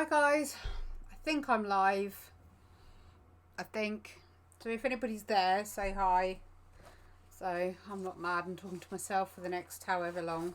Hi guys, I think I'm live. I think. So if anybody's there, say hi. So I'm not mad and talking to myself for the next however long.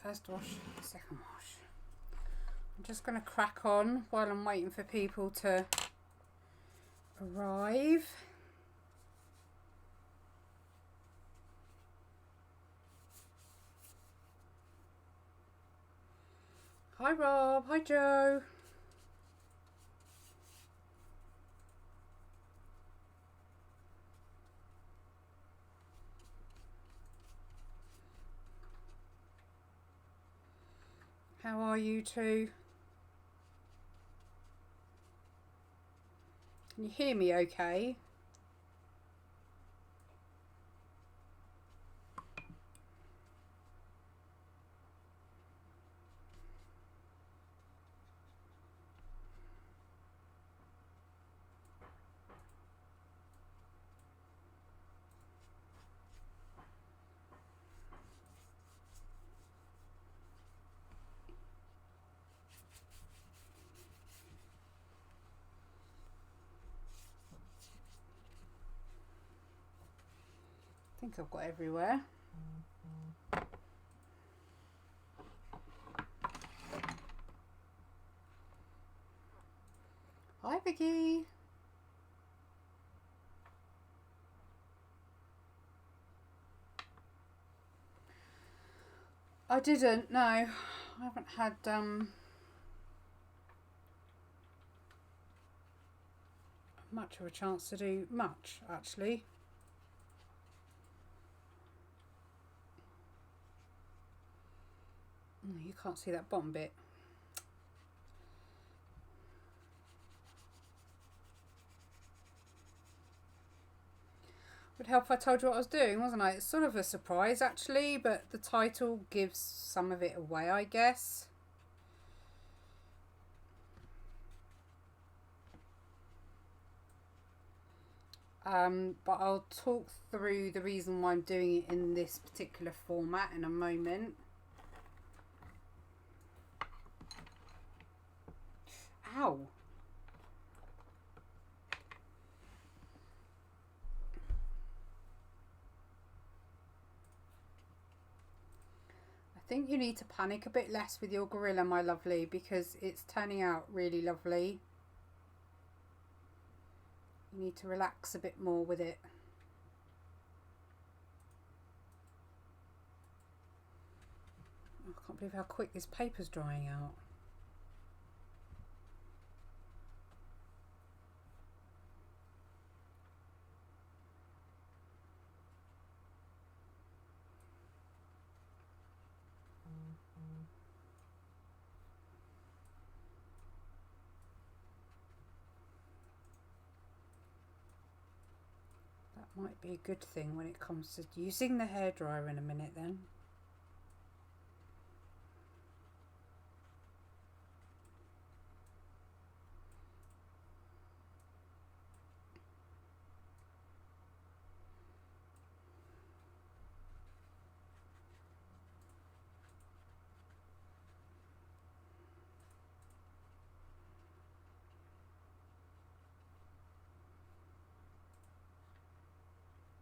First wash, second wash. I'm just going to crack on while I'm waiting for people to arrive. Hi Rob, hi Joe. How are you two? Can you hear me okay? I think I've got everywhere. Hi Vicky. I didn't, no. I haven't had much of a chance to do much actually. You can't see that bottom bit. Would help if I told you what I was doing, wasn't I? It's sort of a surprise actually, but the title gives some of it away, I guess. But I'll talk through the reason why I'm doing it in this particular format in a moment. Ow! I think you need to panic a bit less with your gorilla, my lovely, because it's turning out really lovely. You need to relax a bit more with it. I can't believe how quick this paper's drying out. That might be a good thing when it comes to using the hairdryer in a minute then.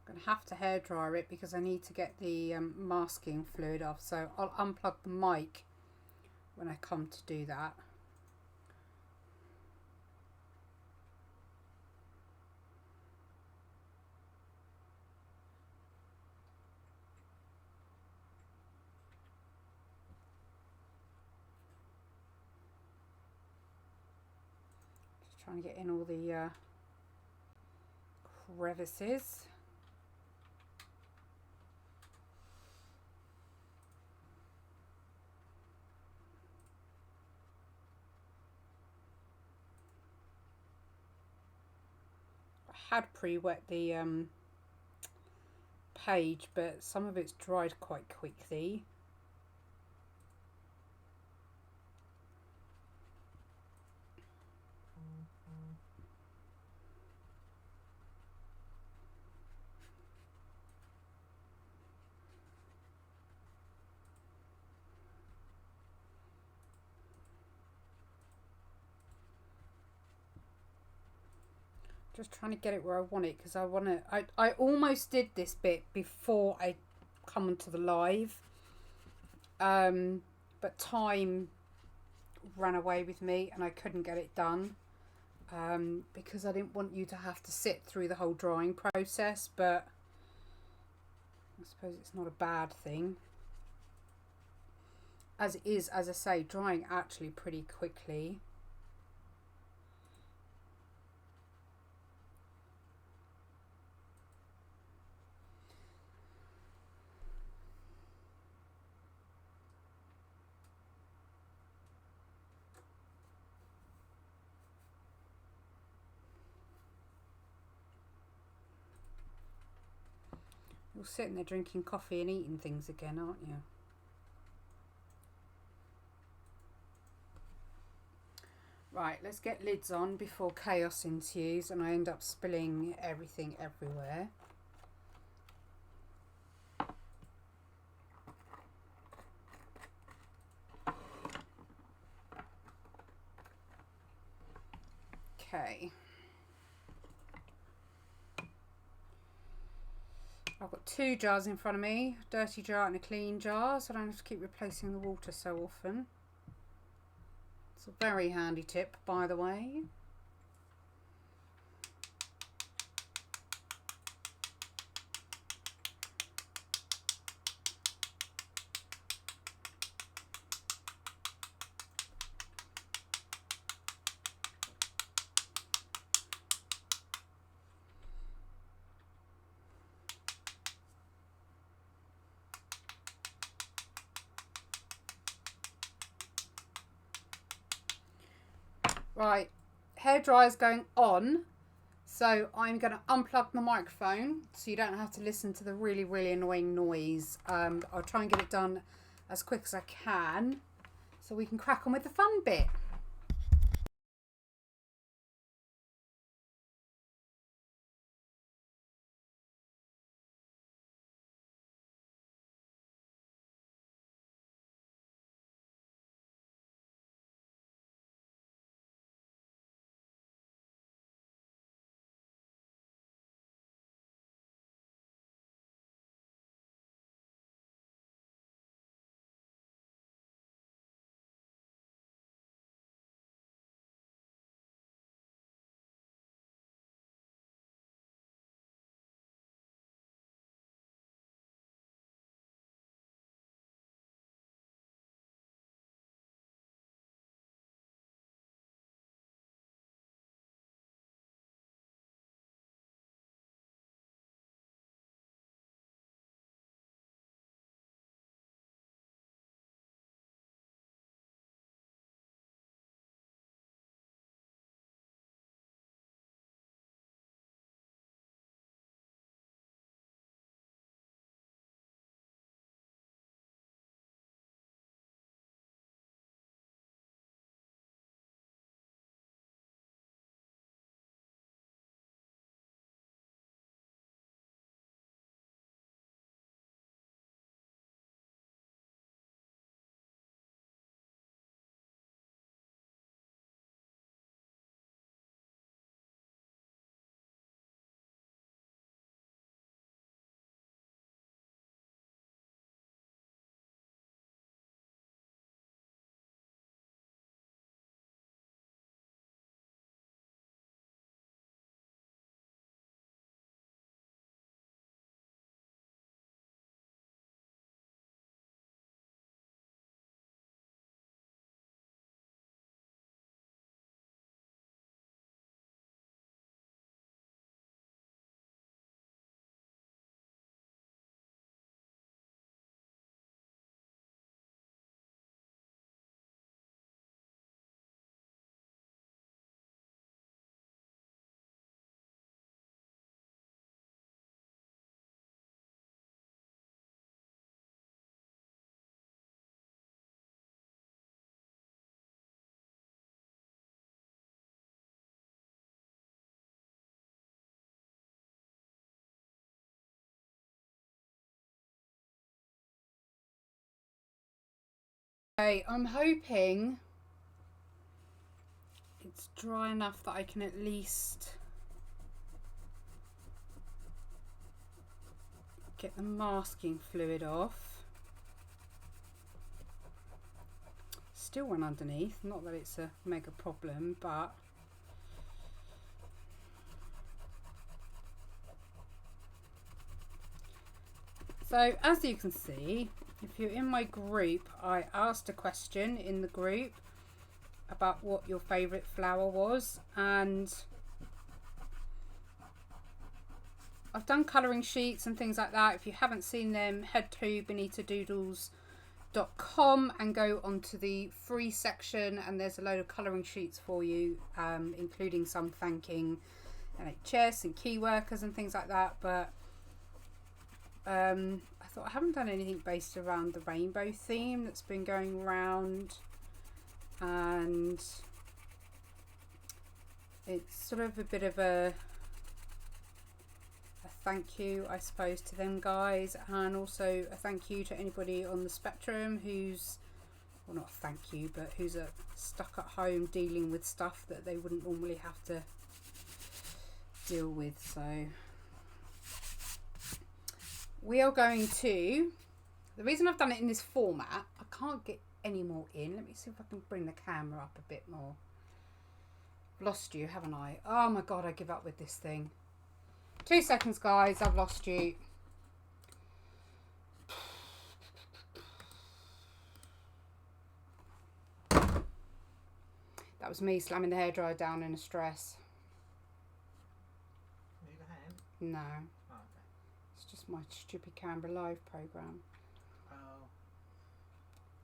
I'm going to have to hairdryer it because I need to get the masking fluid off, so I'll unplug the mic when I come to do that. Just trying to get in all the crevices. had pre-wet the page, but some of it's dried quite quickly. Just trying to get it where I want it, because I want to. I almost did this bit before I come onto the live, but time ran away with me and I couldn't get it done, because I didn't want you to have to sit through the whole drying process. But I suppose it's not a bad thing, as it is, as I say, drying actually pretty quickly. You're sitting there drinking coffee and eating things again, aren't you? Right, let's get lids on before chaos ensues and I end up spilling everything everywhere. Okay. I've got 2 jars in front of me, a dirty jar and a clean jar, so I don't have to keep replacing the water so often. It's a very handy tip, by the way. Right, hairdryer's going on, so I'm going to unplug the microphone so you don't have to listen to the really, really annoying noise. I'll try and get it done as quick as I can so we can crack on with the fun bit. Okay, I'm hoping it's dry enough that I can at least get the masking fluid off. Still one underneath, not that it's a mega problem, but so as you can see, if you're in my group, I asked a question in the group about what your favourite flower was, and I've done colouring sheets and things like that. If you haven't seen them, head to benitadoodles.com and go onto the free section, and there's a load of colouring sheets for you, including some thanking NHS and key workers and things like that. But I thought I haven't done anything based around the rainbow theme that's been going around, and it's sort of a bit of a thank you, I suppose, to them guys, and also a thank you to anybody on the spectrum who's, well, not thank you, but who's stuck at home dealing with stuff that they wouldn't normally have to deal with. So we are going to, the reason I've done it in this format, I can't get any more in. Let me see if I can bring the camera up a bit more. I've lost you, haven't I? Oh my god, I give up with this thing. 2 seconds, guys, I've lost you. That was me slamming the hairdryer down in a stress. Move a hand? No. Oh, okay. It's just my stupid Canberra Live program. Oh.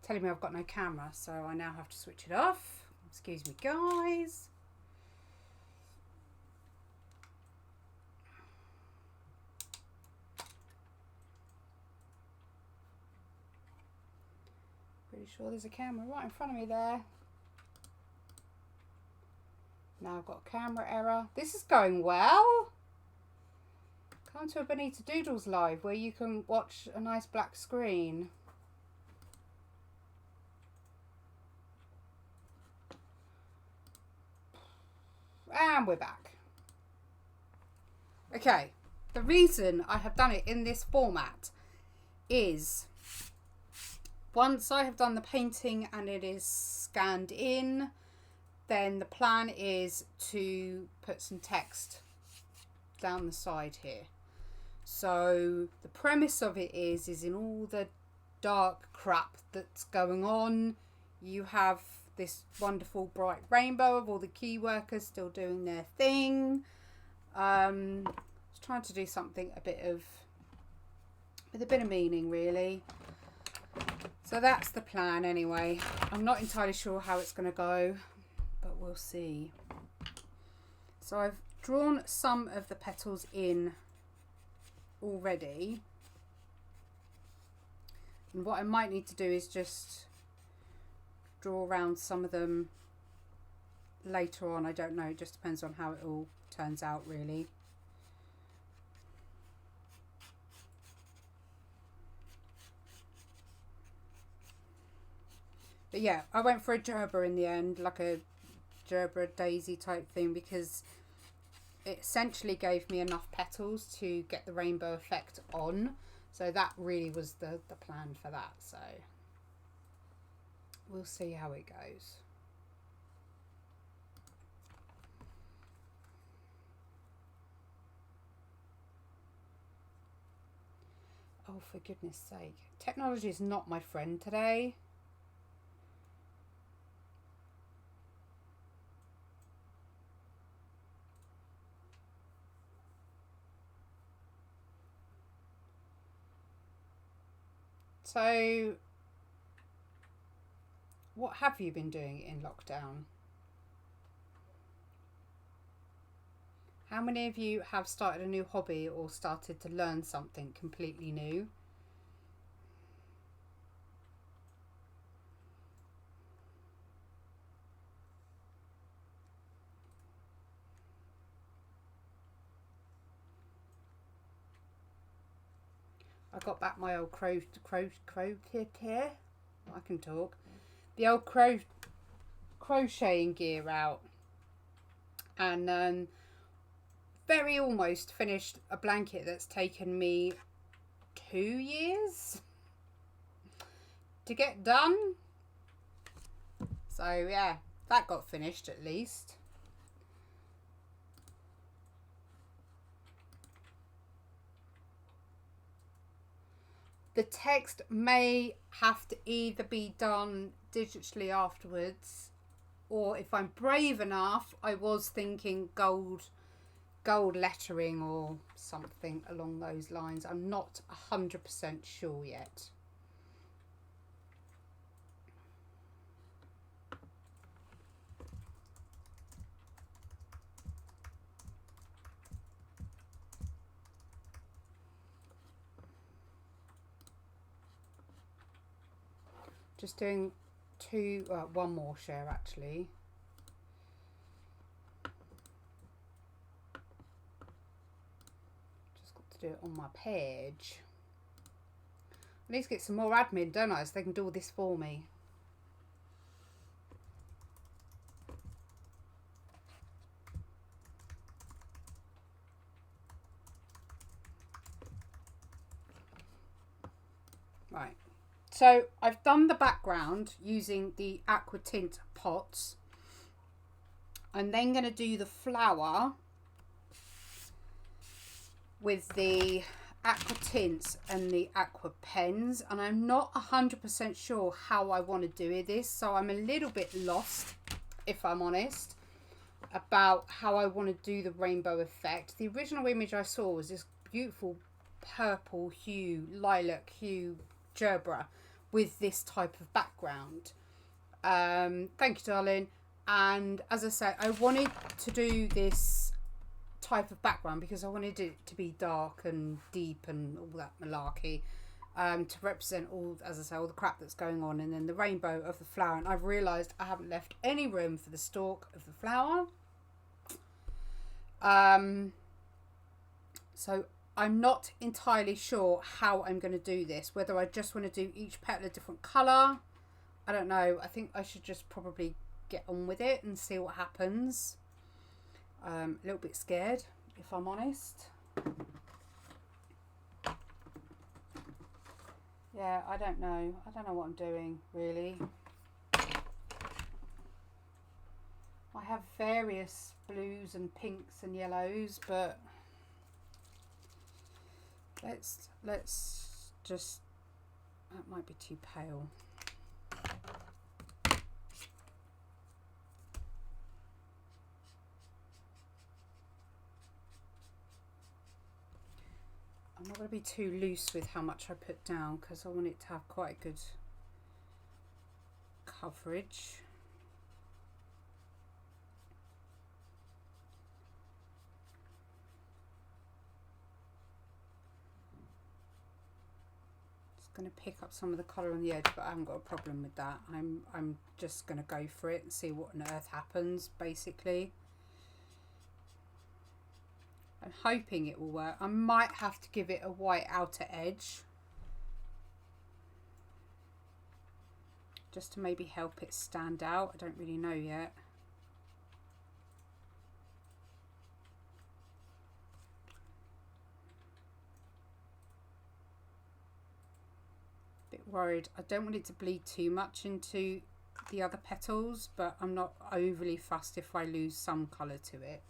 Telling me I've got no camera, so I now have to switch it off. Excuse me, guys. Pretty sure there's a camera right in front of me there. Now I've got a camera error. This is going well. Come to a Benita Doodles live where you can watch a nice black screen. And we're back. Okay, the reason I have done it in this format is once I have done the painting and it is scanned in, then the plan is to put some text down the side here. So the premise of it is in all the dark crap that's going on, you have this wonderful bright rainbow of all the key workers still doing their thing. I was trying to do something with a bit of meaning, really. So that's the plan anyway. I'm not entirely sure how it's going to go, but we'll see. So I've drawn some of the petals in already, and what I might need to do is just draw around some of them later on. I don't know, it just depends on how it all turns out, really. But yeah, I went for a gerber in the end, like a gerber daisy type thing, because it essentially gave me enough petals to get the rainbow effect on. So that really was the plan for that. So we'll see how it goes. Oh, for goodness sake. Technology is not my friend today. So, what have you been doing in lockdown? How many of you have started a new hobby or started to learn something completely new? I got back my old croquet. I can talk. the old crocheting gear out, and very almost finished a blanket that's taken me 2 years to get done. So yeah, that got finished at least. The text may have to either be done digitally afterwards, or if I'm brave enough, I was thinking gold lettering or something along those lines. I'm not 100% sure yet. Just doing one more share actually. Just got to do it on my page. I need to get some more admin, don't I, so they can do all this for me. Right. So I've done the background using the Aquatint pots. I'm then going to do the flower with the Aquatints and the Aqua pens, and I'm not 100% sure how I want to do this, so I'm a little bit lost, if I'm honest, about how I want to do the rainbow effect. The original image I saw was this beautiful purple hue, lilac hue gerbera with this type of background. Thank you, darling. And as I say, I wanted to do this type of background because I wanted it to be dark and deep and all that malarkey, to represent all, as I say, all the crap that's going on, and then the rainbow of the flower. And I've realised I haven't left any room for the stalk of the flower. So I'm not entirely sure how I'm going to do this, whether I just want to do each petal a different colour. I don't know. I think I should just probably get on with it and see what happens. A little bit scared, if I'm honest. Yeah, I don't know. I don't know what I'm doing, really. I have various blues and pinks and yellows, but let's just, that might be too pale. I'm not going to be too loose with how much I put down because I want it to have quite good coverage. Just going to pick up some of the colour on the edge, but I haven't got a problem with that. I'm just going to go for it and see what on earth happens, basically. I'm hoping it will work. I might have to give it a white outer edge just to maybe help it stand out. I don't really know yet. Bit worried. I don't want it to bleed too much into the other petals, but I'm not overly fussed if I lose some colour to it.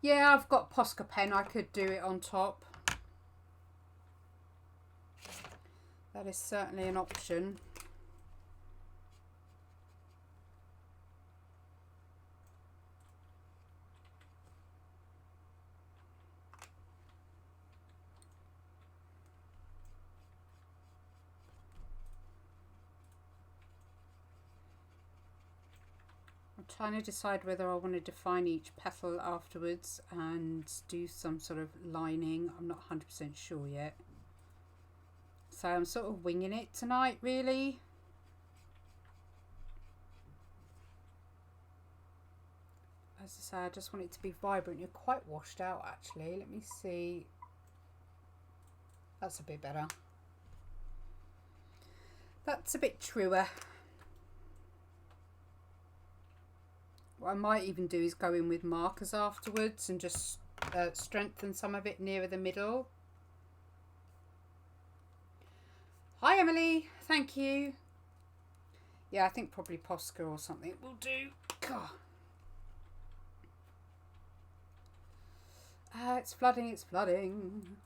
Yeah, I've got Posca pen. I could do it on top. That is certainly an option. I'm trying to decide whether I want to define each petal afterwards and do some sort of lining. I'm not 100% sure yet. So I'm sort of winging it tonight, really. As I say, I just want it to be vibrant. You're quite washed out, actually. Let me see. That's a bit better. That's a bit truer. What I might even do is go in with markers afterwards and just strengthen some of it nearer the middle. Hi Emily, thank you. Yeah, I think probably Posca or something will do. God. It's flooding, it's flooding.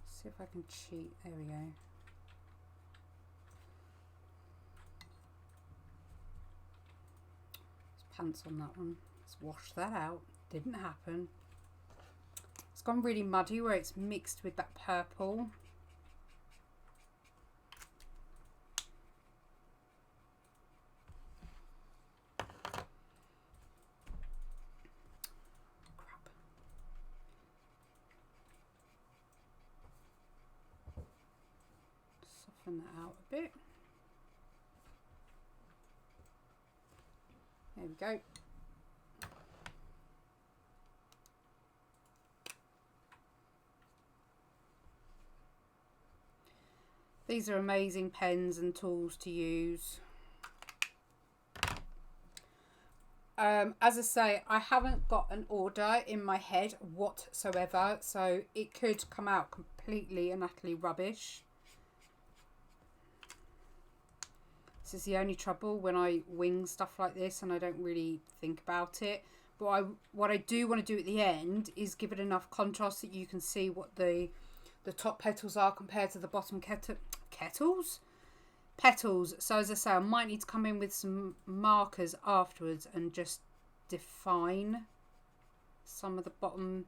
See if I can cheat. There we go. There's pants on that one. Let's wash that out. Didn't happen. It's gone really muddy where it's mixed with that purple. Soften that out a bit. There we go. These are amazing pens and tools to use. As I say, I haven't got an order in my head whatsoever, so it could come out completely and utterly rubbish. This is the only trouble when I wing stuff like this and I don't really think about it. But what I do want to do at the end is give it enough contrast that you can see what the top petals are compared to the bottom petals. So as I say, I might need to come in with some markers afterwards and just define some of the bottom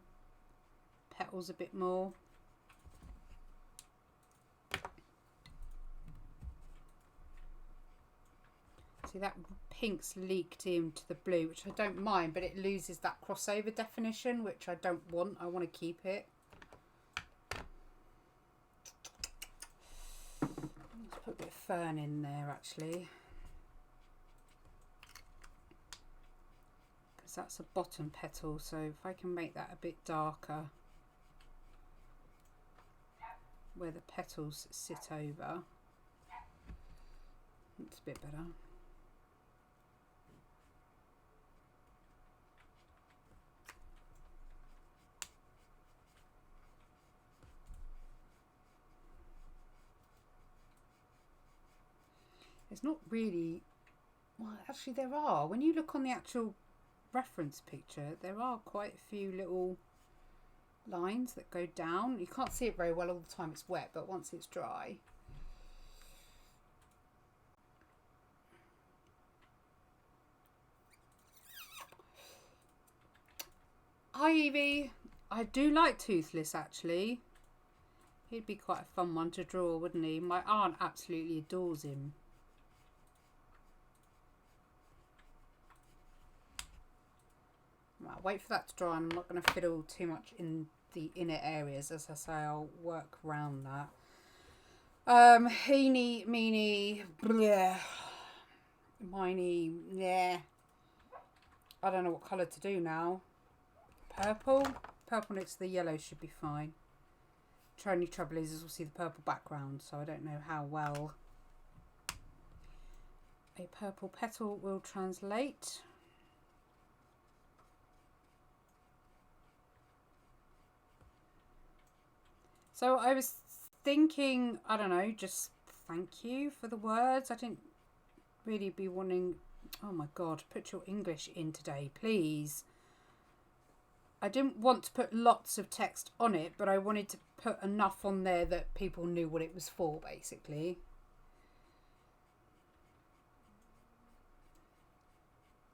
petals a bit more. See, that pink's leaked into the blue, which I don't mind, but it loses that crossover definition, which I don't want. I want to keep it. Let's put a bit of fern in there, actually. Because that's a bottom petal, so if I can make that a bit darker, where the petals sit over, it's a bit better. There's not really, well, actually there are. When you look on the actual reference picture, there are quite a few little lines that go down. You can't see it very well all the time it's wet, but once it's dry. Hi Evie, I do like Toothless actually. He'd be quite a fun one to draw, wouldn't he? My aunt absolutely adores him. Right, wait for that to dry. I'm not going to fiddle too much in the inner areas. As I say, I'll work around that. Heeny, meeny, bleh, miny, yeah. I don't know what colour to do now. Purple? Purple next to the yellow should be fine. Only trouble is we'll see the purple background, so I don't know how well a purple petal will translate. So I was thinking, I don't know, just thank you for the words. I didn't really be wanting, oh my God, put your English in today, please. I didn't want to put lots of text on it, but I wanted to put enough on there that people knew what it was for, basically.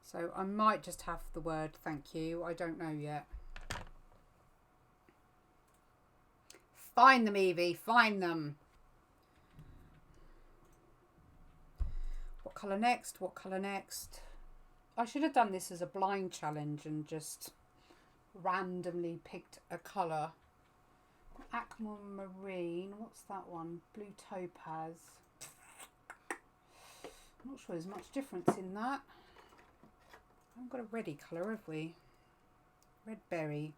So I might just have the word thank you. I don't know yet. Find them, Evie. Find them. What colour next? What colour next? I should have done this as a blind challenge and just randomly picked a colour. Aquamarine. What's that one? Blue topaz. I'm not sure there's much difference in that. haven't got a reddy colour, have we? Red berry.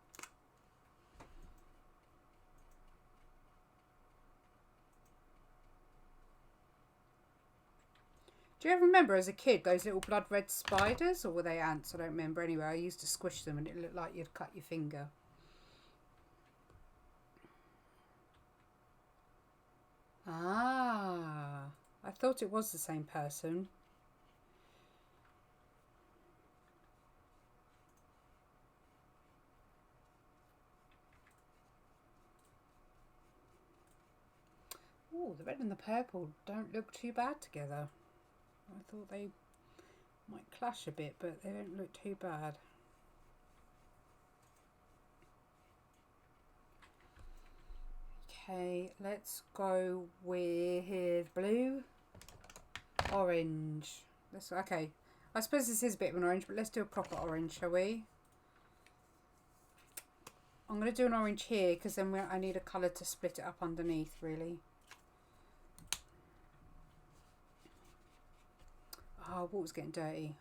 Do you ever remember as a kid those little blood red spiders, or were they ants? I don't remember. Anyway, I used to squish them and it looked like you'd cut your finger. Ah, I thought it was the same person. Oh, the red and the purple don't look too bad together. I thought they might clash a bit, but they don't look too bad. Okay, let's go with blue, orange. Okay. I suppose this is a bit of an orange, but let's do a proper orange, shall we? I'm going to do an orange here because then I need a colour to split it up underneath, really. Oh, water's getting dirty.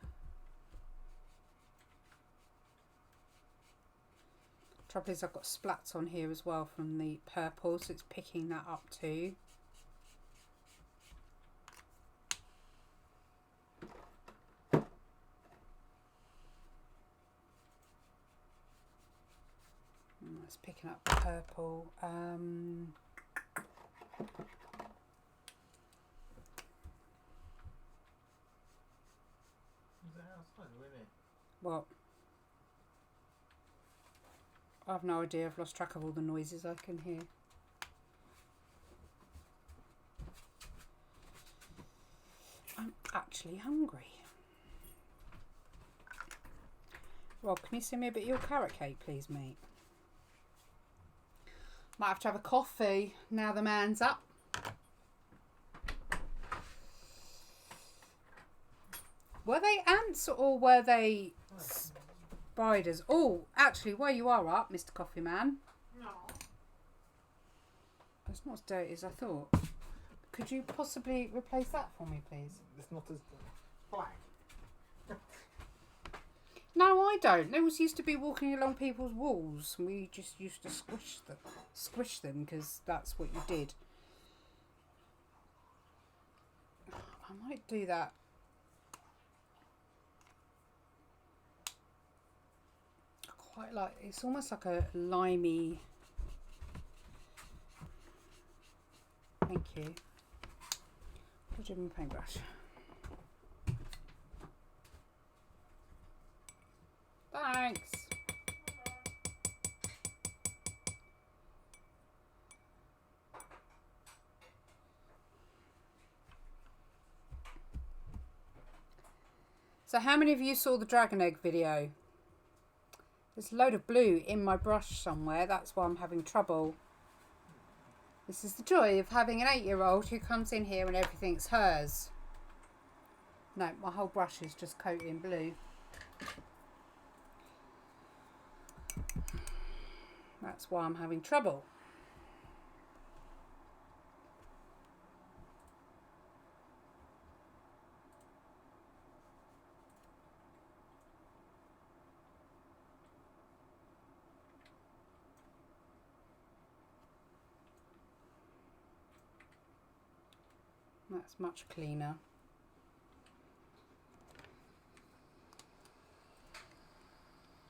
Trouble is I've got splats on here as well from the purple, so it's picking that up too. It's picking up the purple. What? I have no idea. I've lost track of all the noises I can hear. I'm actually hungry. Rob, can you send me a bit of your carrot cake, please, mate? Might have to have a coffee now the man's up. Were they ants or were they spiders? Oh, actually, where you are up, Mr. Coffee Man. No. It's not as dirty as I thought. Could you possibly replace that for me, please? It's not as black. No, I don't. Those used to be walking along people's walls. And we just used to squish them because that's what you did. I might do that. I quite like. It's almost like a limey. Thank you. Put it in my paintbrush. Thanks. So how many of you saw the dragon egg video? There's a load of blue in my brush somewhere. That's why I'm having trouble. This is the joy of having an 8-year-old who comes in here and everything's hers. No, my whole brush is just coated in blue. That's why I'm having trouble. That's much cleaner.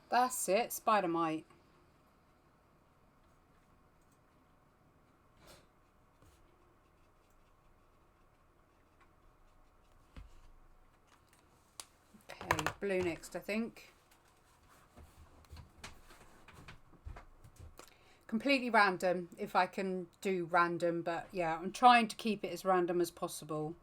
That's it, spider mite. Okay, blue next, I think. Completely random, if I can do random, but yeah, I'm trying to keep it as random as possible.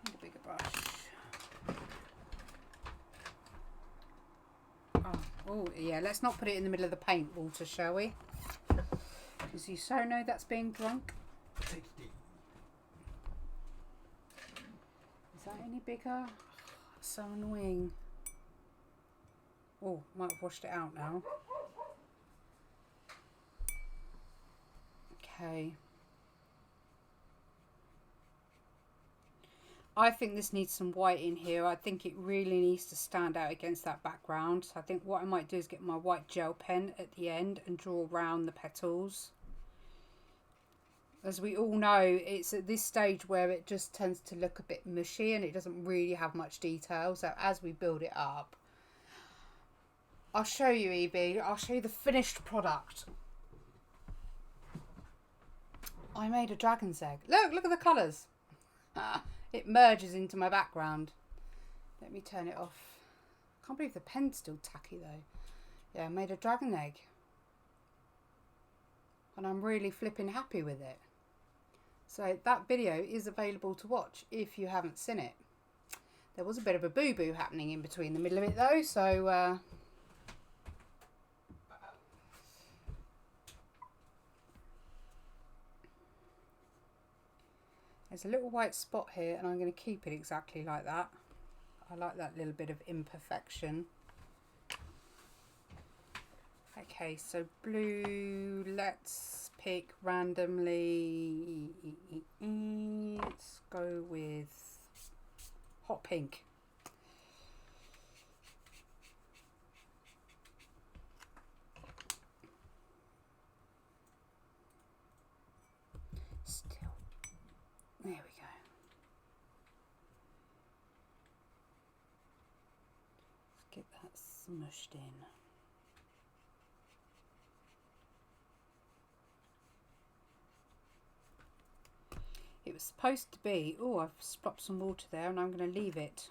Need a bigger brush. Oh, yeah, let's not put it in the middle of the paint water, shall we? Because you so know that's being drunk. Is that any bigger? So annoying. Oh, might have washed it out now. Okay. I think this needs some white in here. I think it really needs to stand out against that background. So I think what I might do is get my white gel pen at the end and draw around the petals. As we all know, it's at this stage where it just tends to look a bit mushy and it doesn't really have much detail. So as we build it up, I'll show you, Evie. I'll show you the finished product. I made a dragon's egg. Look at the colours. It merges into my background. Let me turn it off. I can't believe the pen's still tacky though. Yeah, I made a dragon egg. And I'm really flipping happy with it. So that video is available to watch if you haven't seen it. There was a bit of a boo-boo happening in between the middle of it though, so there's a little white spot here and I'm going to keep it exactly like that. I like that little bit of imperfection. Okay, so blue, let's pick randomly. Let's go with hot pink. Still, there we go. Let's get that smushed in. It was supposed to be, oh, I've stopped some water there and I'm going to leave it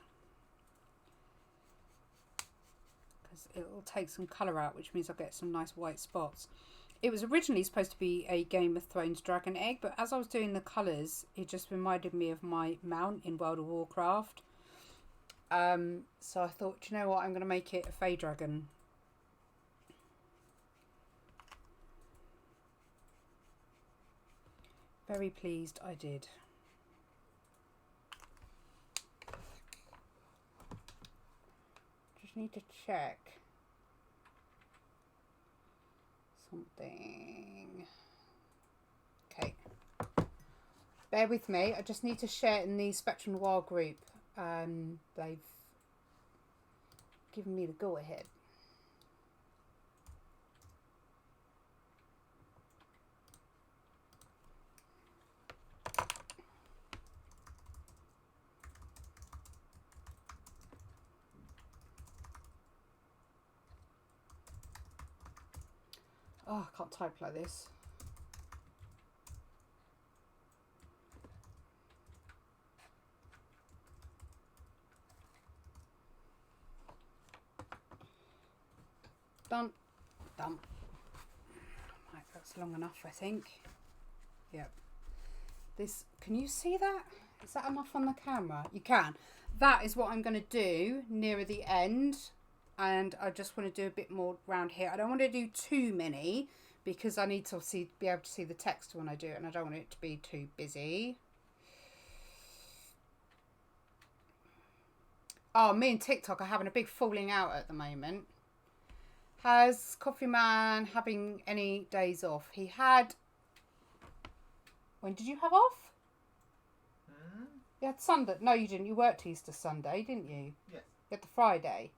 because it will take some colour out, which means I'll get some nice white spots. It was originally supposed to be a Game of Thrones dragon egg, but as I was doing the colours, it just reminded me of my mount in World of Warcraft. So I thought, do you know what, I'm going to make it a fey dragon. Very pleased I did. Just need to check something. Okay. Bear with me. I just need to share it in the Spectrum Noir group. They've given me the go ahead. Oh, I can't type like this. Done. Done. Right, that's long enough, I think. Yep. This, can you see that? Is that enough on the camera? You can. That is what I'm going to do nearer the end. And I just want to do a bit more round here. I don't want to do too many because I need to be able to see the text when I do it, and I don't want it to be too busy. Oh, me and TikTok are having a big falling out at the moment. Has Coffee Man having any days off? He had... When did you have off? You had Sunday. No, you didn't. You worked Easter Sunday, didn't you? Yes. You had the Friday.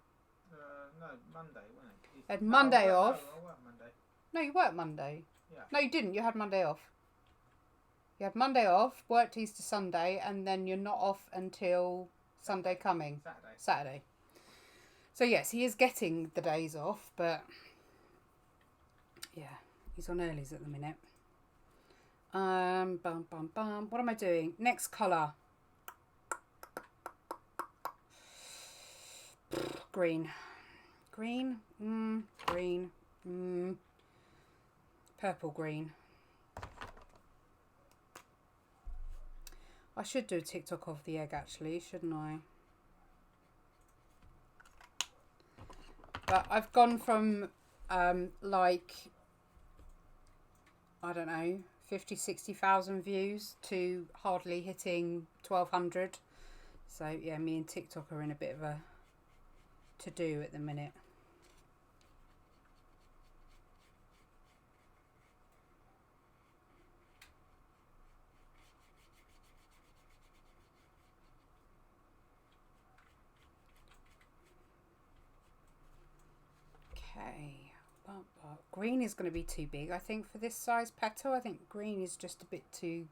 No, Monday, wasn't it? You had Monday off. No, I worked Monday. No, you worked Monday. Yeah. No, you didn't. You had Monday off. You had Monday off, worked Easter Sunday, and then you're not off until Sunday coming. Saturday. So yes, he is getting the days off, but yeah, he's on earlies at the minute. Bum, bum, bum. What am I doing? Next colour. Green. Green. Green. Purple green. I should do a TikTok of the egg actually, shouldn't I? But I've gone from like, I don't know, 50,000-60,000 views to hardly hitting 1,200. So yeah, me and TikTok are in a bit of a to-do at the minute. green is going to be too big, I think, for this size petal. I think green is just a bit too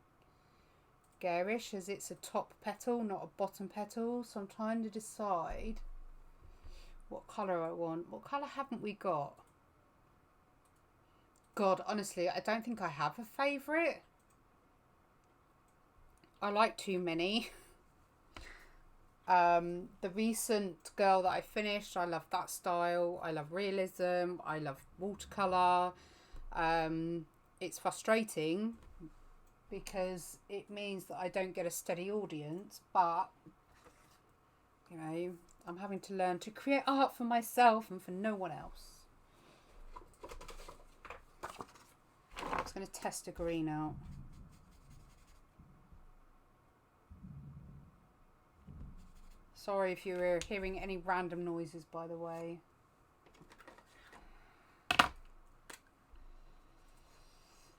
garish, as it's a top petal, not a bottom petal. So I'm trying to decide what colour I want. What colour haven't we got? God, honestly, I don't think I have a favourite. I like too many. The recent girl that I finished, I love that style. I love realism. I love watercolour. It's frustrating because it means that I don't get a steady audience, but you know, I'm having to learn to create art for myself and for no one else. I'm just going to test a green out. Sorry if you were hearing any random noises, by the way.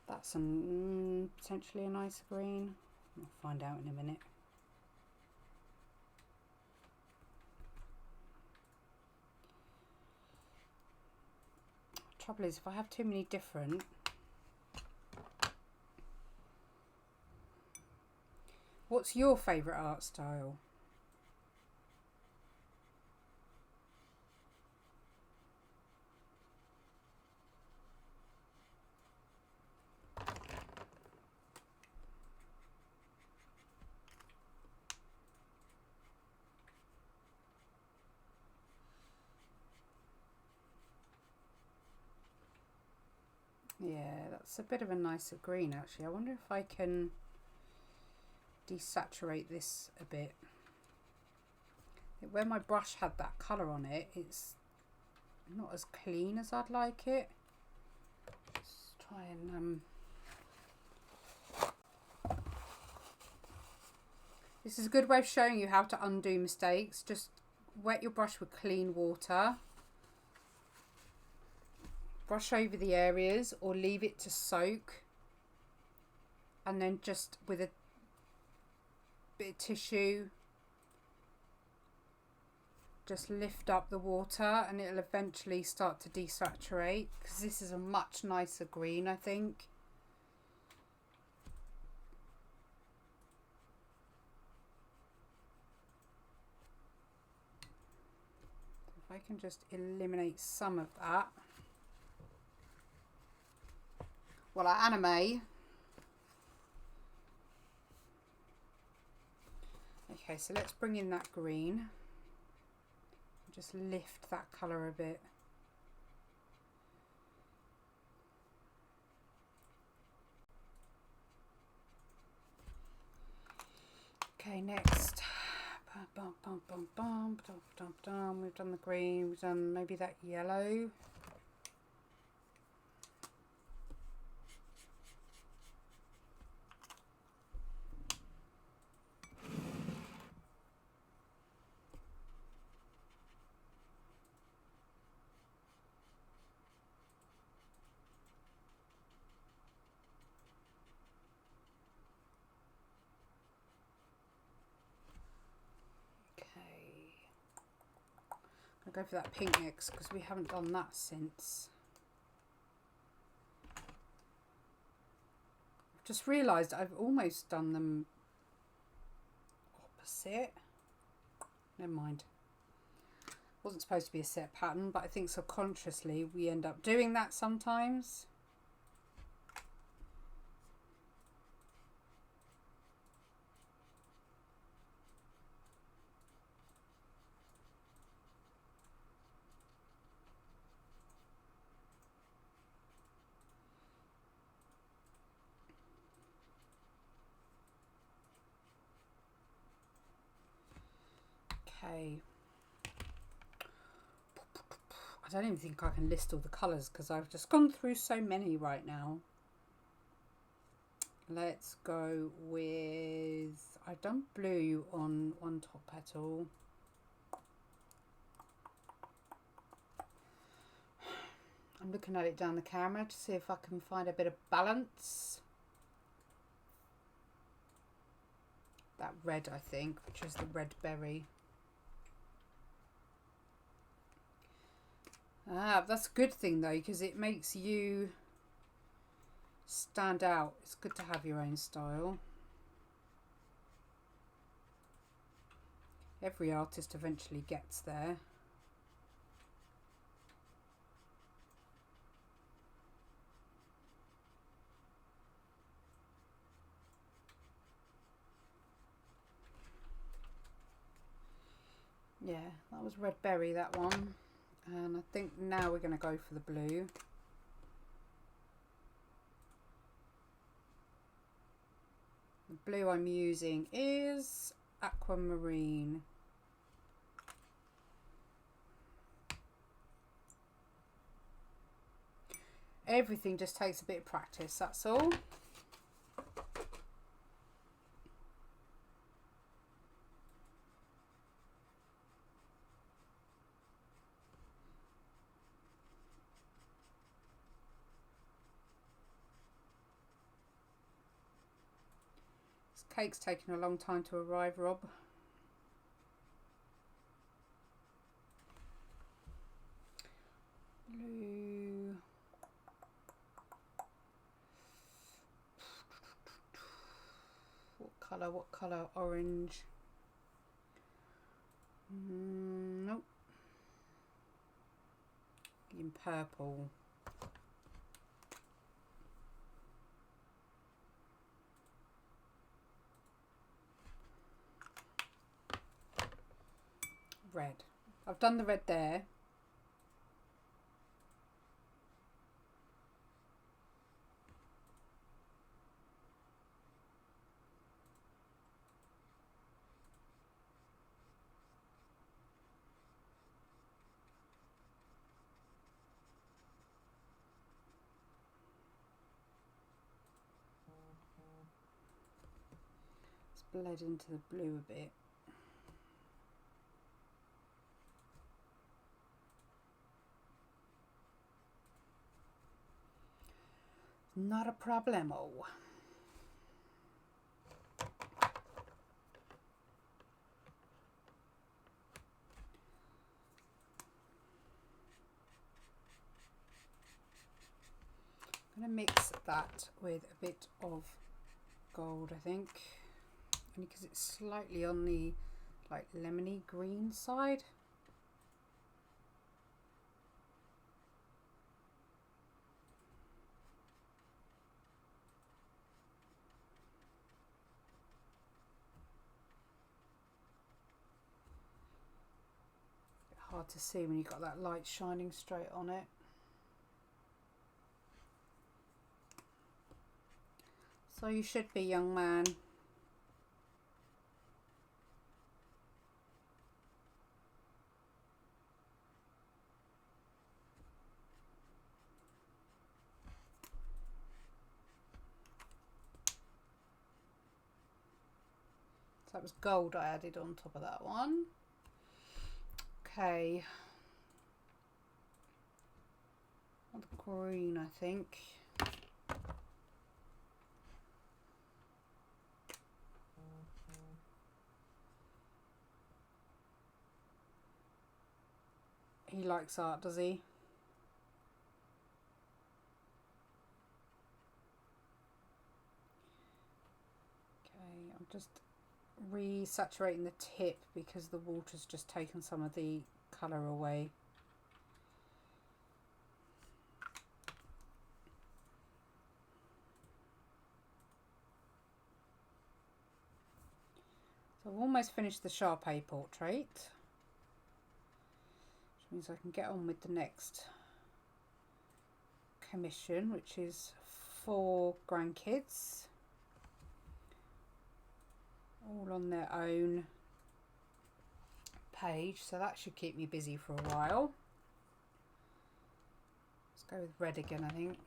That's potentially a nicer green. We'll find out in a minute. Trouble is, if I have too many different, what's your favourite art style? Yeah, that's a bit of a nicer green actually. I wonder if I can desaturate this a bit. Where my brush had that colour on it, it's not as clean as I'd like it. Let's try and this is a good way of showing you how to undo mistakes. Just wet your brush with clean water. Brush over the areas or leave it to soak, and then just with a bit of tissue just lift up the water and it'll eventually start to desaturate, because this is a much nicer green, I think. If I can just eliminate some of that. Well, our anime. Okay, so let's bring in that green. Just lift that colour a bit. Okay, next. Bum, bum, bum, bum, bum, bum, bum. We've done the green, we've done maybe that yellow. Go for that pink next because we haven't done that since. I've just realised I've almost done them opposite. Never mind. Wasn't supposed to be a set pattern, but I think subconsciously we end up doing that sometimes. Okay. I don't even think I can list all the colours because I've just gone through so many right now. Let's go with, I've done blue on one top petal. I'm looking at it down the camera to see if I can find a bit of balance. That red, I think, which is the red berry. Ah, that's a good thing though, because it makes you stand out. It's good to have your own style. Every artist eventually gets there. Yeah, that was red berry, that one. And I think now we're going to go for the blue. The blue I'm using is aquamarine. Everything just takes a bit of practice, that's all. This cake's taking a long time to arrive, Rob. Blue. What colour? Orange. Nope. In purple. Red. I've done the red there. Bled into the blue a bit. Not a problemo. I'm going to mix that with a bit of gold, I think. Only because it's slightly on the like lemony green side. Bit hard to see when you've got that light shining straight on it. So you should be, young man. That was gold I added on top of that one. Okay. The green, I think. He likes art, does he? Okay, I'm just resaturating the tip because the water's just taken some of the colour away. So I've almost finished the Sharpay portrait, which means I can get on with the next commission, which is 4 grandkids, all on their own page, so that should keep me busy for a while. Let's go with red again, I think.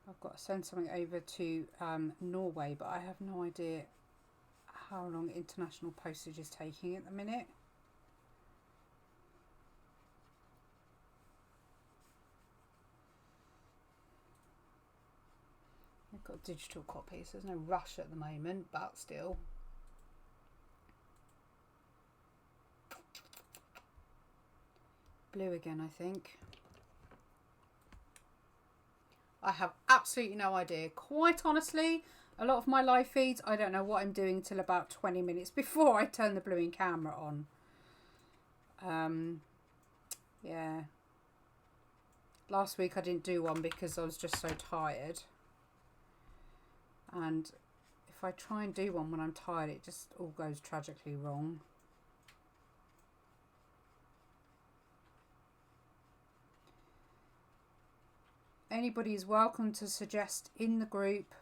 I've got to send something over to Norway, but I have no idea how long international postage is taking at the minute. Got a digital copy, so there's no rush at the moment, but still. Blue again, I think. I have absolutely no idea. Quite honestly, a lot of my live feeds, I don't know what I'm doing till about 20 minutes before I turn the bluing camera on. Yeah. Last week I didn't do one because I was just so tired. And if I try and do one when I'm tired, it just all goes tragically wrong. Anybody is welcome to suggest in the group,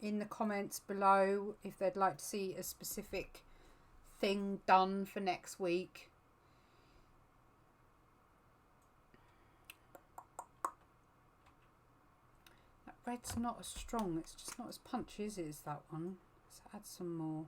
in the comments below, if they'd like to see a specific thing done for next week. That red's not as strong, it's just not as punchy as that one. Let's add some more.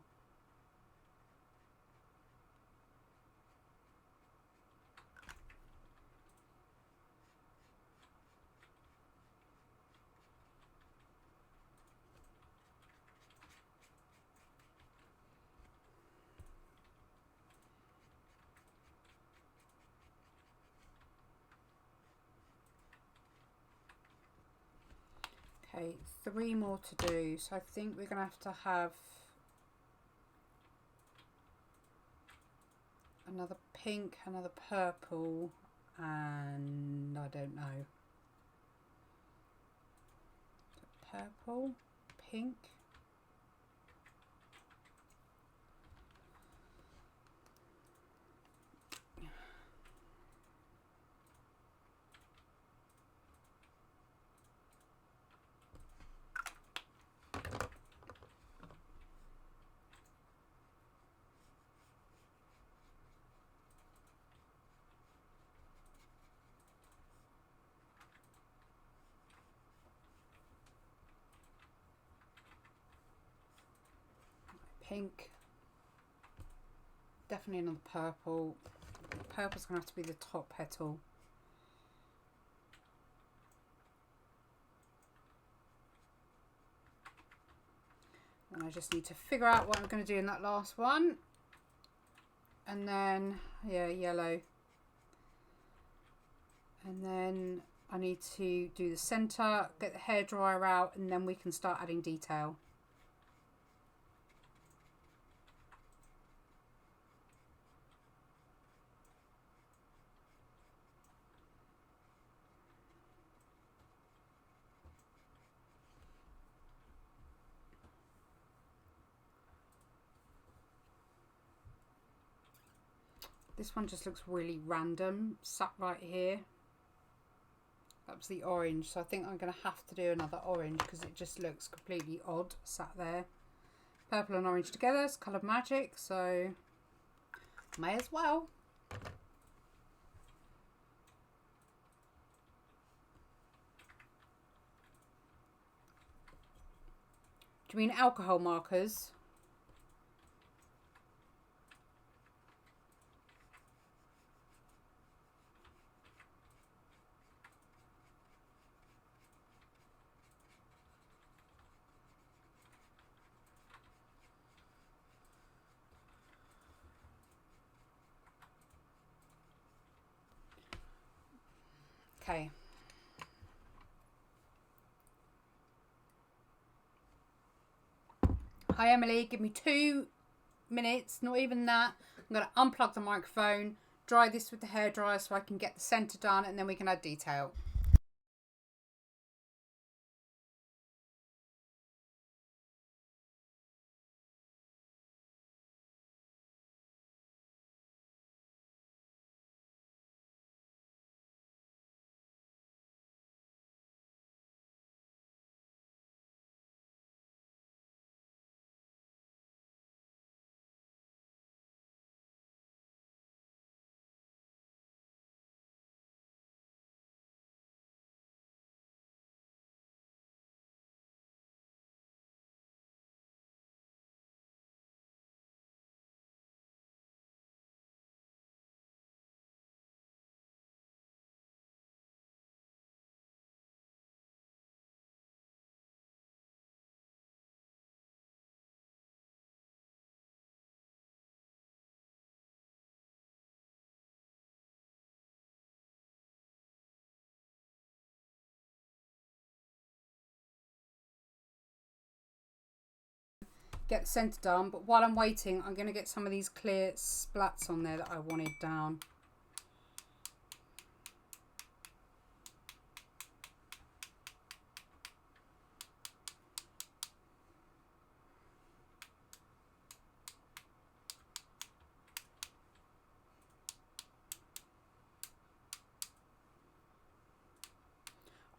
Okay, 3 more to do, so I think we're going to have another pink, another purple, and I don't know. Purple, pink. Pink, definitely another purple. Purple's going to have to be the top petal. And I just need to figure out what I'm going to do in that last one. And then, yeah, yellow. And then I need to do the centre, get the hairdryer out, and then we can start adding detail. This one just looks really random, sat right here. That was the orange, so I think I'm going to have to do another orange because it just looks completely odd sat there. Purple and orange together, it's colour magic, so may as well. Do you mean alcohol markers? Okay. Hi Emily, give me 2 minutes, not even that. I'm going to unplug the microphone, dry this with the hairdryer so I can get the centre done, and then we can add detail. get the centre done, but while I'm waiting, I'm going to get some of these clear splats on there that I wanted down.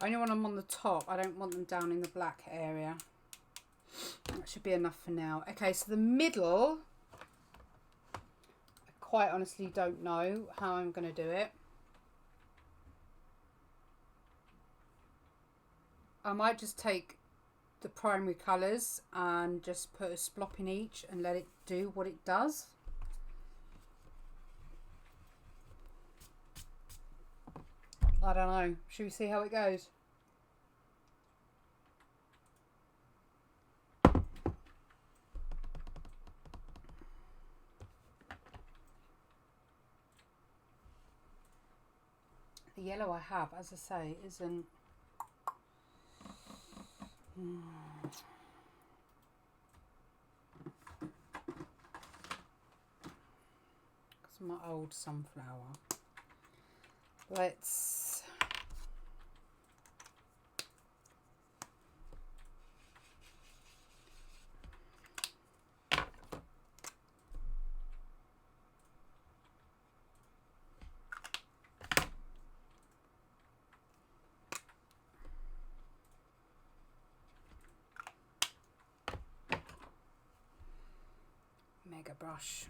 I only want them on the top. I don't want them down in the black area. That should be enough for now. Okay, so the middle, I quite honestly don't know how I'm going to do it. I might just take the primary colours and just put a splop in each and let it do what it does. I don't know. Should we see how it goes? The yellow I have, as I say, isn't... It's my old sunflower. Let's... mega brush.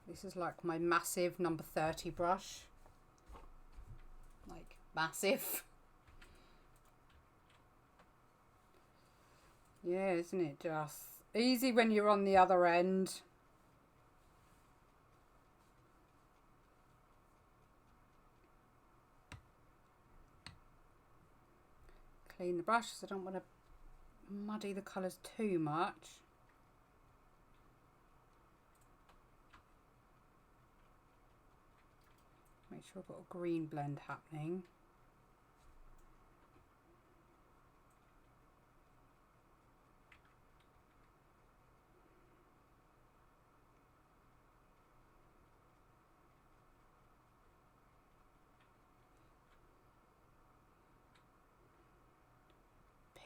This is like my massive number 30 brush. Like massive. Yeah, isn't it just easy when you're on the other end? Clean the brush because I don't want to muddy the colours too much. Make sure I've got a green blend happening.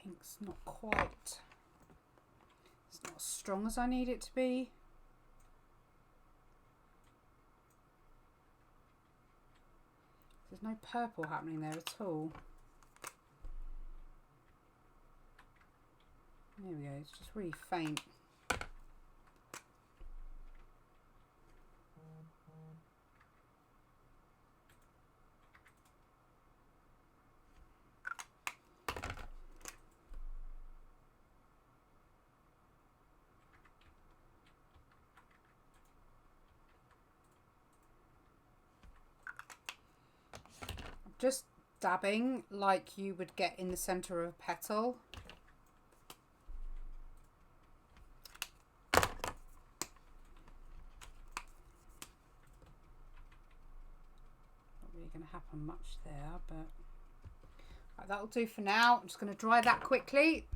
Pink's not quite, it's not as strong as I need it to be. There's no purple happening there at all. There we go, it's just really faint. Just dabbing like you would get in the center of a petal. Not really going to happen much there, but right, that'll do for now. I'm just going to dry that quickly.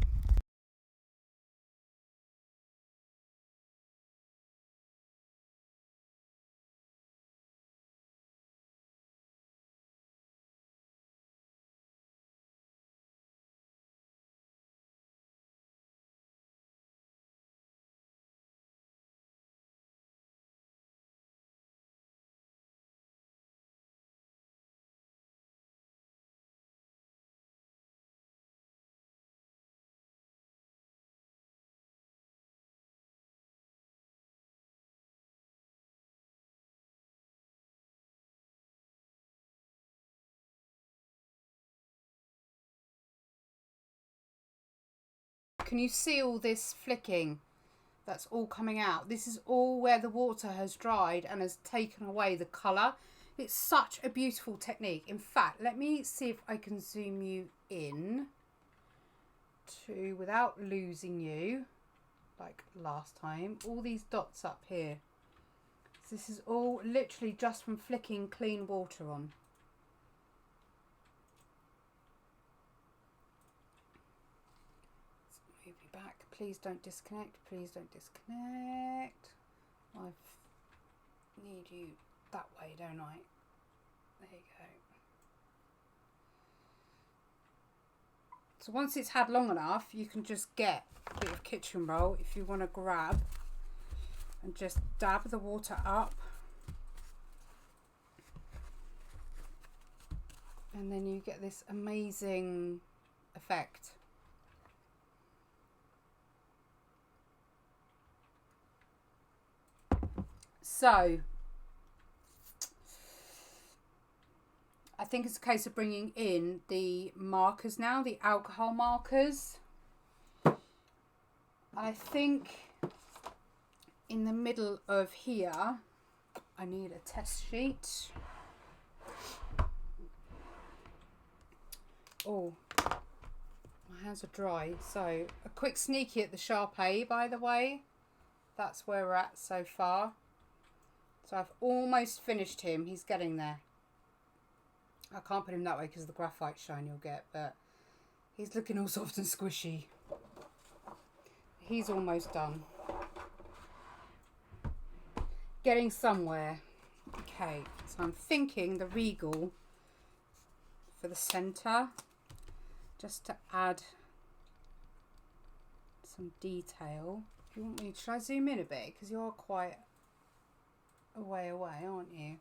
Can you see all this flicking that's all coming out? This is all where the water has dried and has taken away the colour. It's such a beautiful technique. In fact, let me see if I can zoom you in to, without losing you, like last time, all these dots up here. So this is all literally just from flicking clean water on. please don't disconnect. Please don't disconnect. I need you that way, don't I? There you go. So once it's had long enough, you can just get a bit of kitchen roll if you want to grab and just dab the water up. And then you get this amazing effect. So I think it's a case of bringing in the markers now, the alcohol markers. I think in the middle of here, I need a test sheet. Oh, my hands are dry. So a quick sneaky at the Sharpay, by the way. That's where we're at so far. So I've almost finished him. He's getting there. I can't put him that way because of the graphite shine you'll get, but he's looking all soft and squishy. He's almost done. Getting somewhere. Okay, so I'm thinking the Regal for the centre, just to add some detail. If you want me, should I zoom in a bit? Because you're quite a way away, aren't you?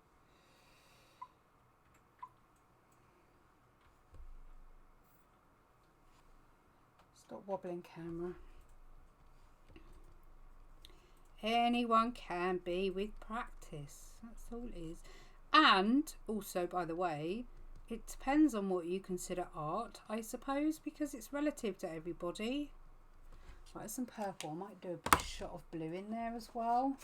Stop wobbling, camera. Anyone can be with practice. That's all it is. And also, by the way, it depends on what you consider art, I suppose, because it's relative to everybody. Right, some purple. I might do a big shot of blue in there as well.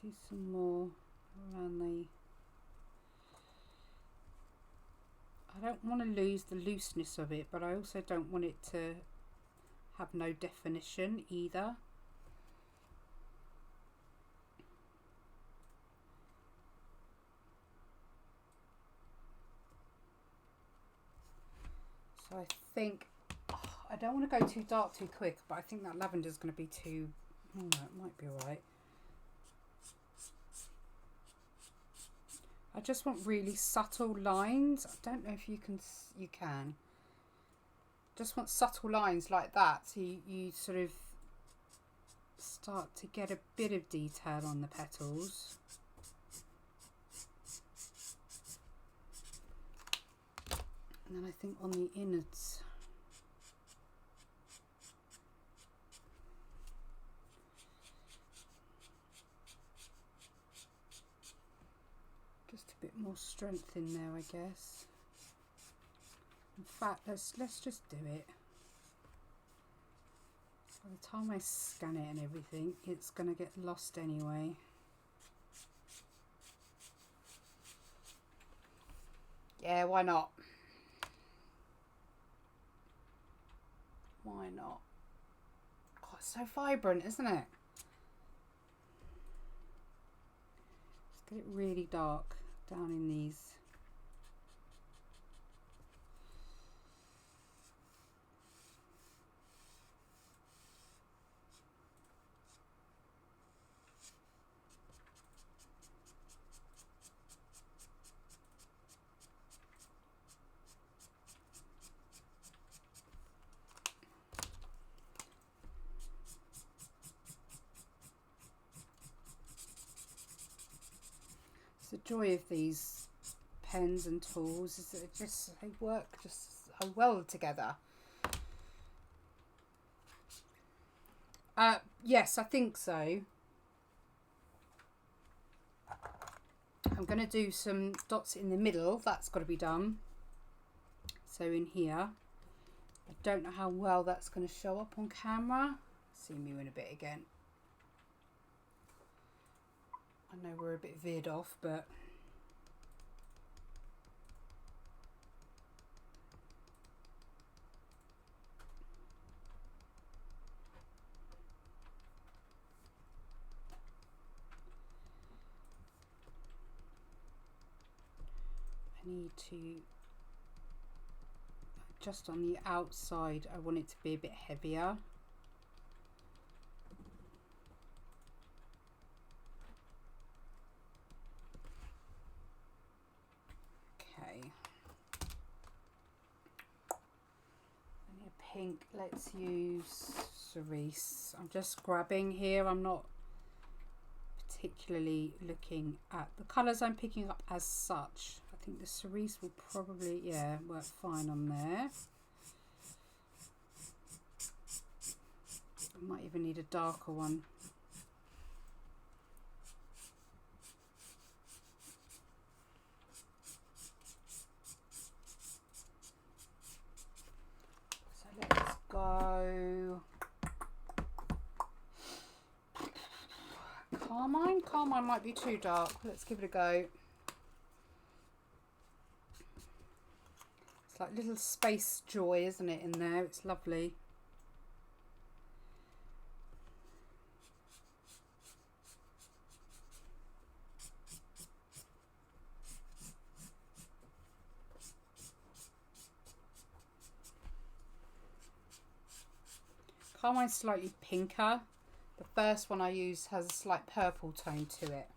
Let's do some more around the... I don't want to lose the looseness of it, but I also don't want it to have no definition either. So I think, I don't want to go too dark too quick, but I think that lavender is going to be too, oh, it might be alright. I just want really subtle lines. I don't know if you can. Just want subtle lines like that, so you sort of start to get a bit of detail on the petals. And then I think on the innards, just a bit more strength in there, I guess. In fact, let's just do it. By the time I scan it and everything, it's going to get lost anyway. Yeah, why not? Why not? God, it's so vibrant, isn't it? Let's get it really dark down in these. The joy of these pens and tools is that they work just so well together. Yes, I think so. I'm going to do some dots in the middle. That's got to be done. So in here, I don't know how well that's going to show up on camera. See me in a bit again. I know we're a bit veered off, but I need to, just on the outside, I want it to be a bit heavier. Okay. I need a pink. Let's use cerise. I'm just grabbing here. I'm not particularly looking at the colours I'm picking up as such. I think the cerise will probably, yeah, work fine on there. I might even need a darker one. So let's go Carmine. Carmine might be too dark. Let's give it a go. It's like little space joy, isn't it, in there? It's lovely. Carmine's slightly pinker. The first one I used has a slight purple tone to it.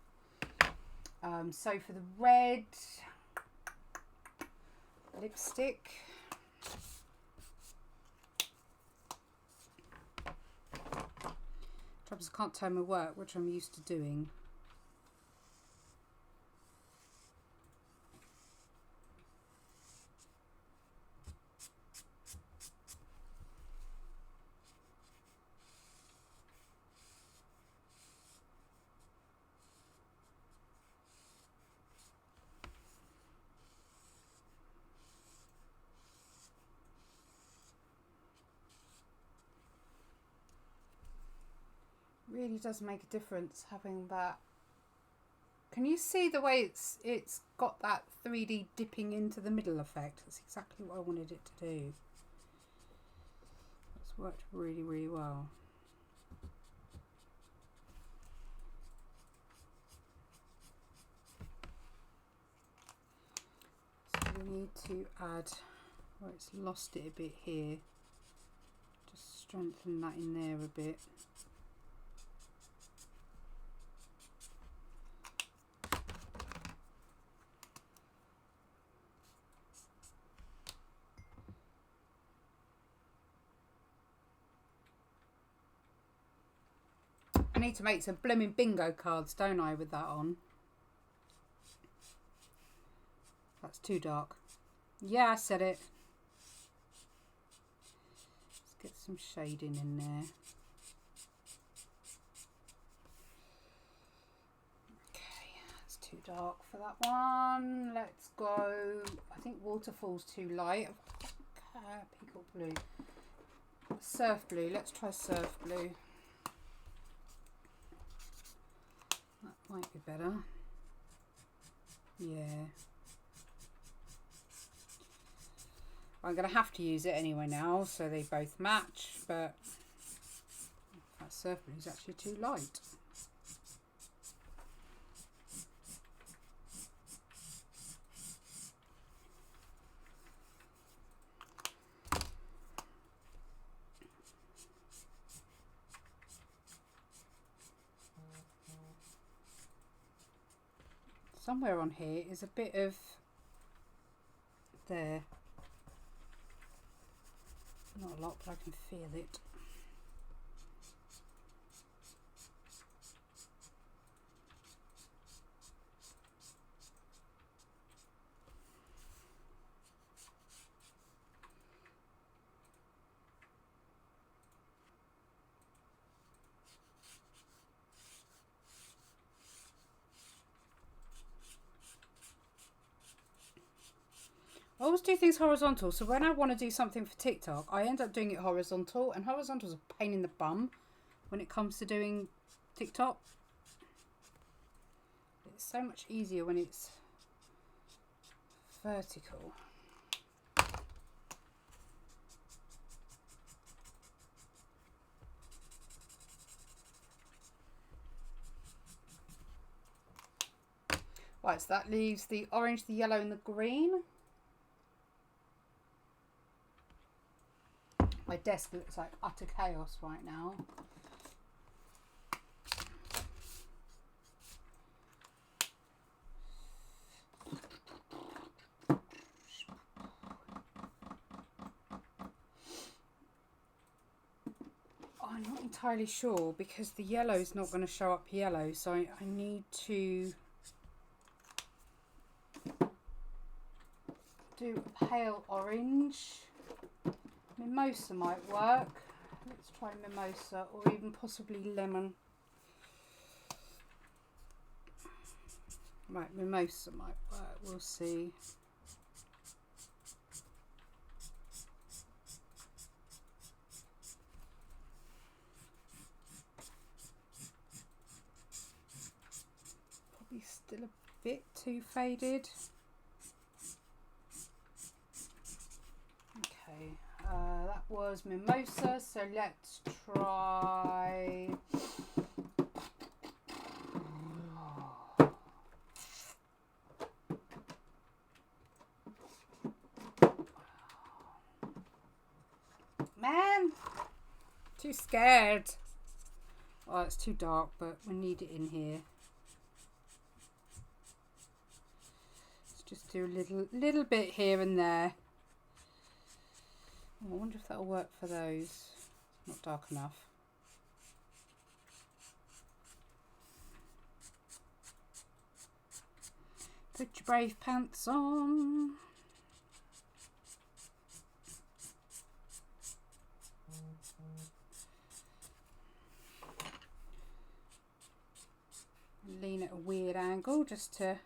So for the red lipstick, trouble I can't tone my work, which I'm used to doing. Really does make a difference having that. Can you see the way it's got that 3D dipping into the middle effect? That's exactly what I wanted it to do. It's worked really, really well. So we need to add, where it's lost it a bit here, just strengthen that in there a bit. I need to make some blooming bingo cards, don't I, with that on? That's too dark. Yeah, I said it. Let's get some shading in there. Okay, that's too dark for that one. Let's go. I think Waterfall's too light. Peacock blue. Surf blue. Let's try surf blue. That might be better. Yeah. I'm going to have to use it anyway now, so they both match, but that surf blue is actually too light. Somewhere on here is a bit of there. Not a lot, but I can feel it. I always do things horizontal, so when I want to do something for TikTok, I end up doing it horizontal, and horizontal is a pain in the bum when it comes to doing TikTok. It's so much easier when it's vertical. Right, so that leaves the orange, the yellow and the green. My desk looks like utter chaos right now. I'm not entirely sure because the yellow is not going to show up yellow, so I need to do a pale orange. Mimosa might work. Let's try mimosa or even possibly lemon. Right, mimosa might work. We'll see. Probably still a bit too faded. Okay, that was mimosa, so let's try man, too scared. Oh, it's too dark, but we need it in here. Let's just do a little bit here and there. Oh, I wonder if that'll work for those. Not dark enough. Put your brave pants on. Lean at a weird angle just to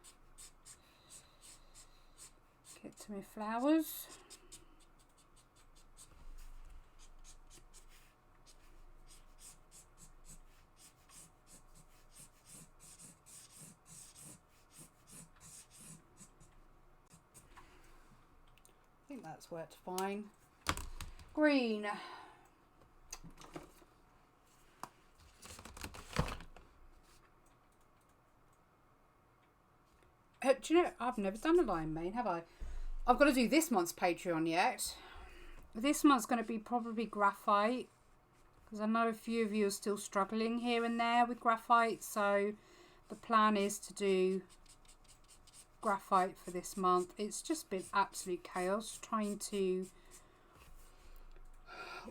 get to my flowers. I think that's worked fine. Green. Do you know, I've never done a line main, have I? I've got to do this month's Patreon yet. This month's going to be probably graphite, because I know a few of you are still struggling here and there with graphite, so the plan is to do graphite for this month. It's just been absolute chaos trying to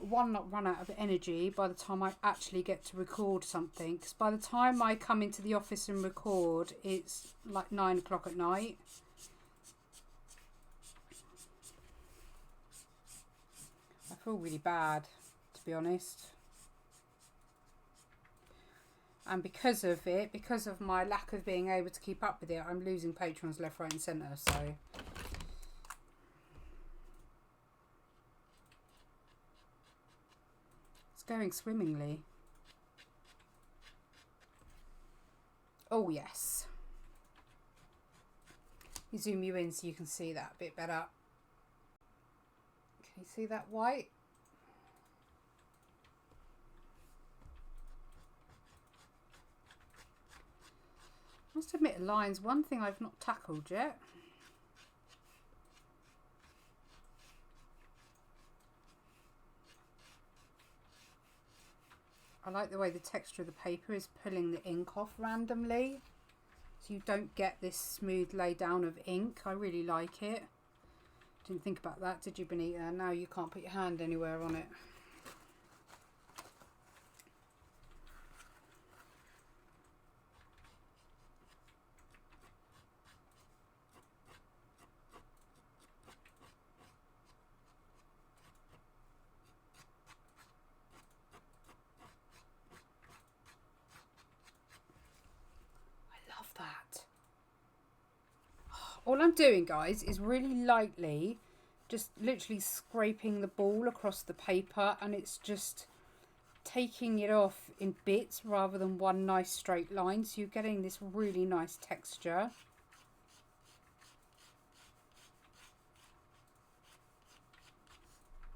not run out of energy by the time I actually get to record something, because by the time I come into the office and record, it's like 9 o'clock at night. I feel really bad, to be honest. And because of it, because of my lack of being able to keep up with it, I'm losing patrons left, right and centre, so it's going swimmingly. Oh yes. You zoom you in so you can see that a bit better. Can you see that white? I must admit, line's one thing I've not tackled yet. I like the way the texture of the paper is pulling the ink off randomly, so you don't get this smooth lay down of ink. I really like it. Didn't think about that, did you, Benita? Now you can't put your hand anywhere on it. That. All I'm doing, guys, is really lightly just literally scraping the ball across the paper, and it's just taking it off in bits rather than one nice straight line, so you're getting this really nice texture.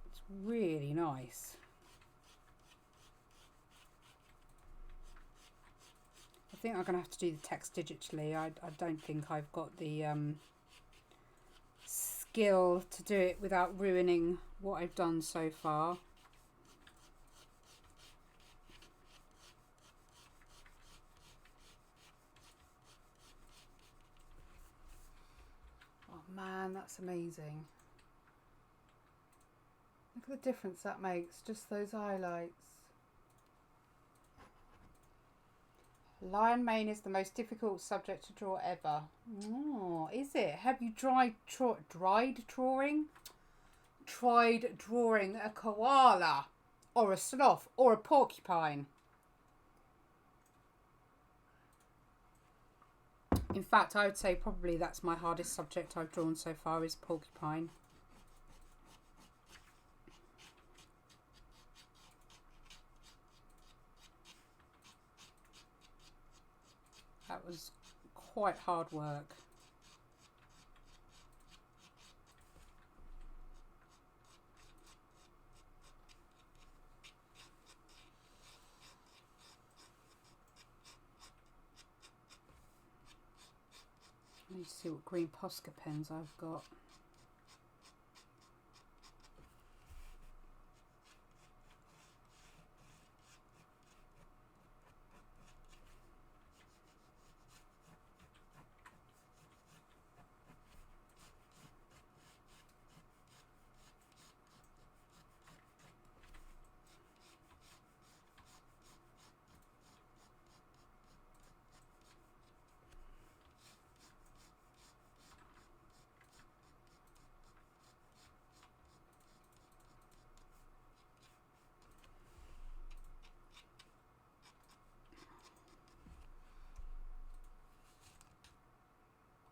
It's really nice. I think I'm going to have to do the text digitally. I don't think I've got the skill to do it without ruining what I've done so far. Oh man, that's amazing. Look at the difference that makes, just those highlights. Lion mane is the most difficult subject to draw ever. Oh, is it? Have you tried drawing a koala or a sloth or a porcupine? In fact, I would say probably that's my hardest subject I've drawn so far is porcupine. That was quite hard work. I need to see what green Posca pens I've got.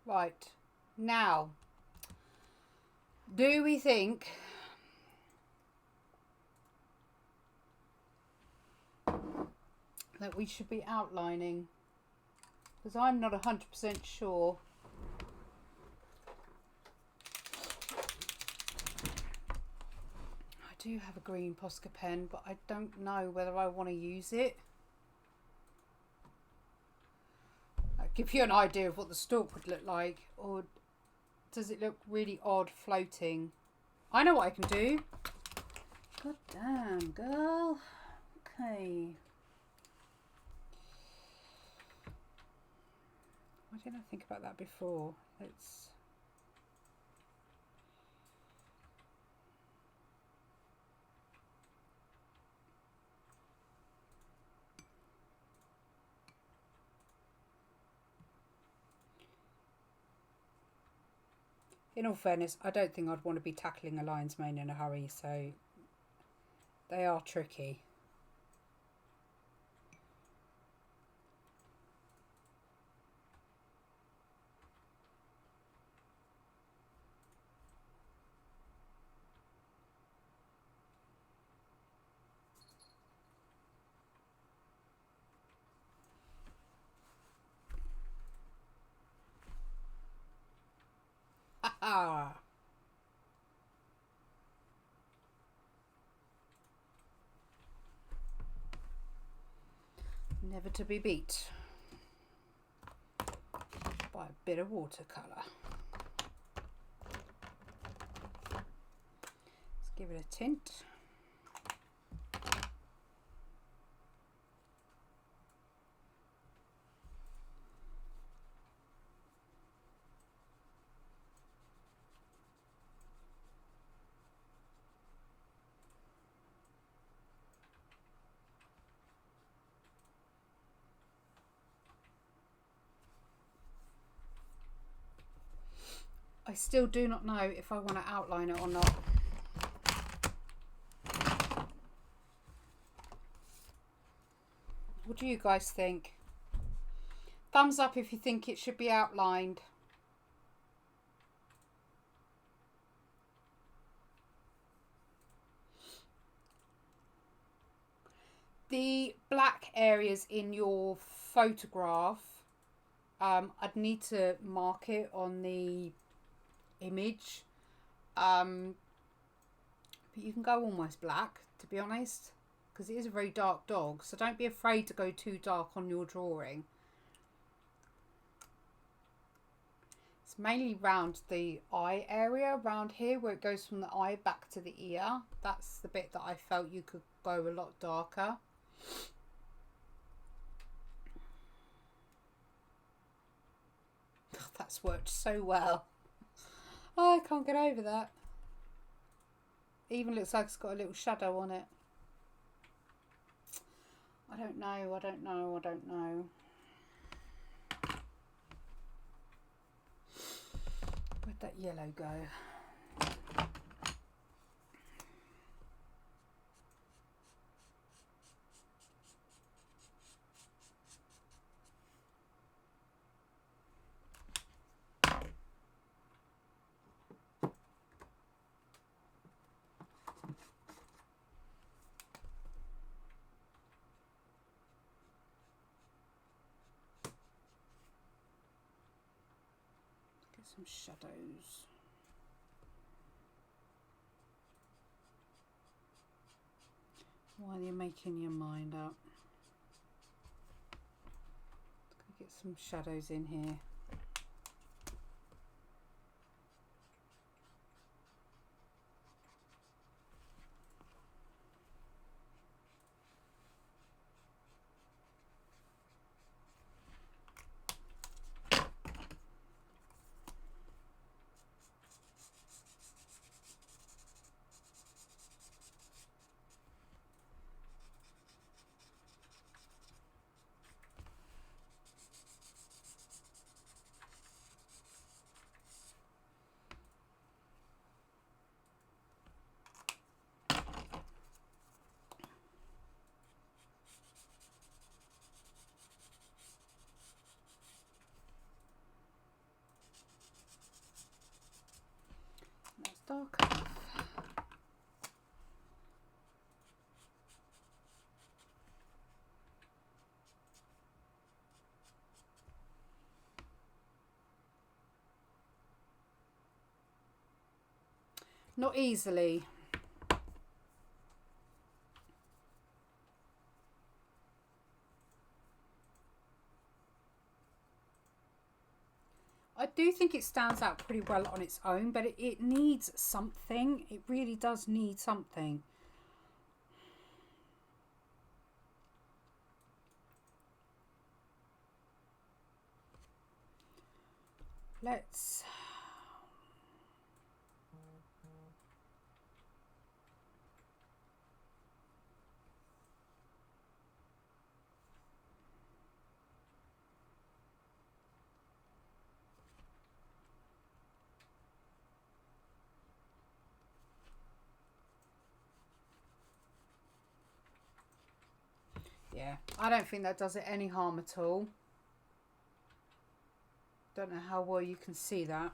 Right, now, do we think that we should be outlining? Because I'm not 100% sure. I do have a green Posca pen, but I don't know whether I want to use it. Give you an idea of what the stalk would look like, or does it look really odd floating? I know what I can do. God damn, girl. Okay. Why didn't I think about that before? Let's... In all fairness, I don't think I'd want to be tackling a lion's mane in a hurry, so they are tricky. Ah. Never to be beat by a bit of watercolour. Let's give it a tint. I still do not know if I want to outline it or not. What do you guys think? Thumbs up if you think it should be outlined. The black areas in your photograph, I'd need to mark it on the image, but you can go almost black, to be honest, because it is a very dark dog, so don't be afraid to go too dark on your drawing. It's mainly round the eye area, around here where it goes from the eye back to the ear. That's the bit that I felt you could go a lot darker. That's worked so well. Oh, I can't get over that. Even looks like it's got a little shadow on it. I don't know, I don't know, I don't know. Where'd that yellow go? Some shadows. While you're making your mind up, get some shadows in here. That's dark enough. Not easily. I do think it stands out pretty well on its own, but it needs something. It really does need something. Let's... Yeah, I don't think that does it any harm at all. Don't know how well you can see that.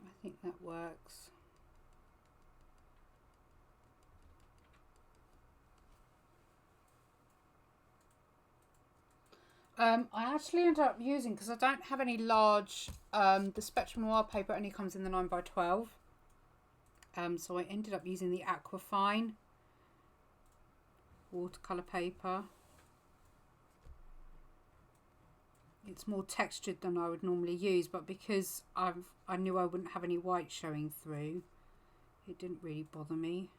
I think that works. I actually ended up using, because I don't have any large, the Spectrum Noir paper only comes in the 9x12. So I ended up using the Aquafine watercolour paper. It's more textured than I would normally use, but because I knew I wouldn't have any white showing through, it didn't really bother me.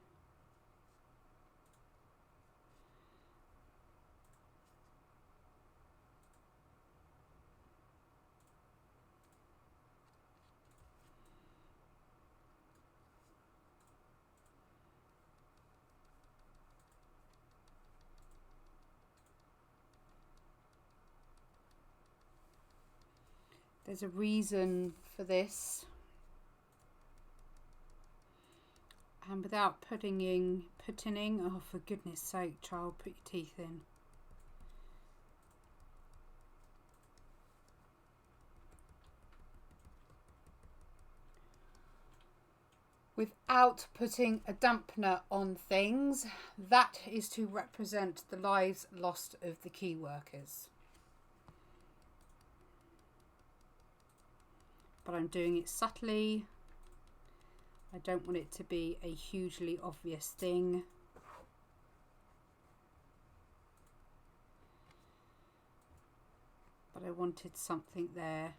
There's a reason for this. And without putting in, oh for goodness sake, child, put your teeth in. without putting a dampener on things. That is to represent the lives lost of the key workers. But I'm doing it subtly. I don't want it to be a hugely obvious thing. But I wanted something there.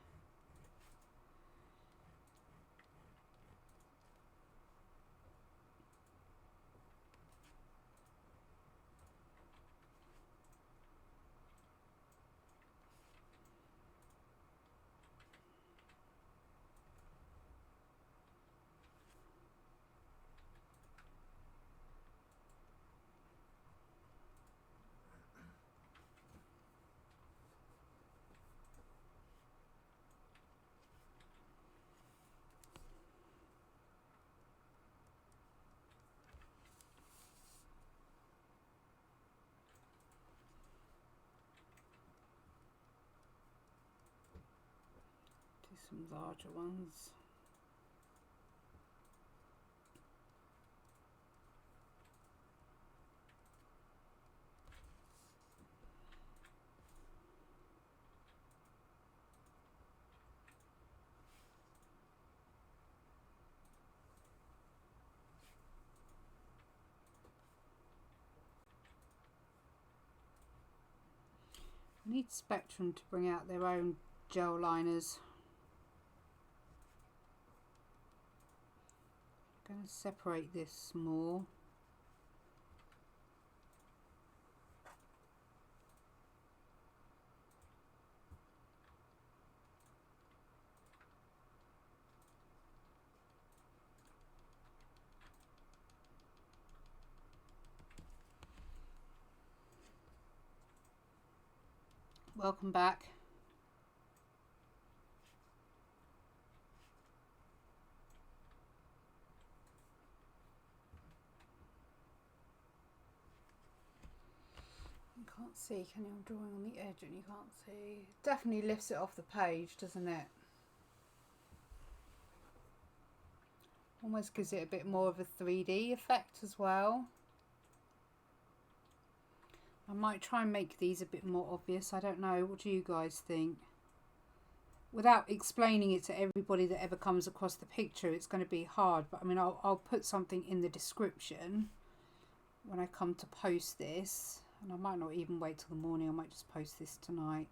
Some larger ones. I need Spectrum to bring out their own gel liners. I'm going to separate this more. Welcome back. You can't see, can you? I'm drawing on the edge and you can't see. Definitely lifts it off the page, doesn't it? Almost gives it a bit more of a 3D effect as well. I might try and make these a bit more obvious. I don't know. What do you guys think? Without explaining it to everybody that ever comes across the picture, it's going to be hard. But I mean, I'll put something in the description when I come to post this. And I might not even wait till the morning. I might just post this tonight.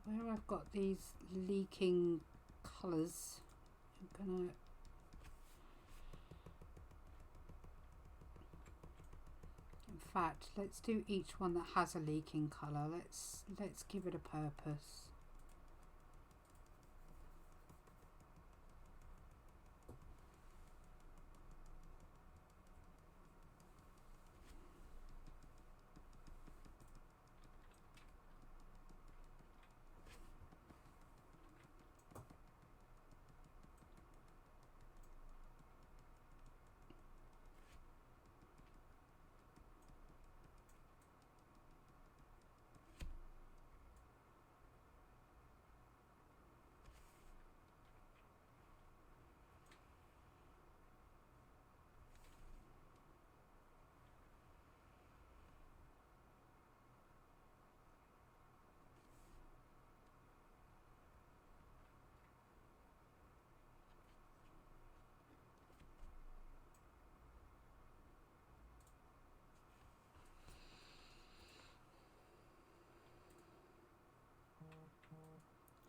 Where I've got these leaking colours, I'm gonna in fact, let's do each one that has a leaking colour. Let's give it a purpose.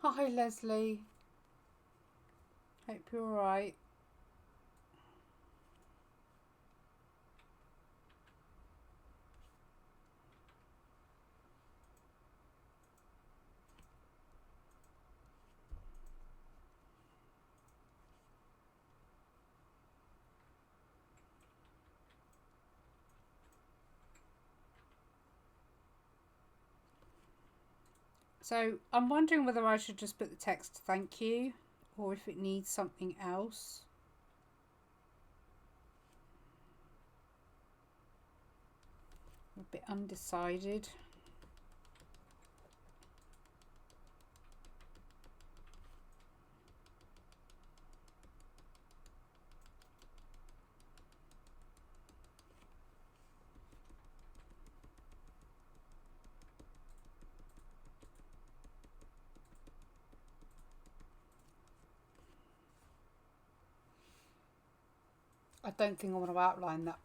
Hi Leslie, hope you're alright. So I'm wondering whether I should just put the text thank you or if it needs something else. I'm a bit undecided. I don't think I want to outline that.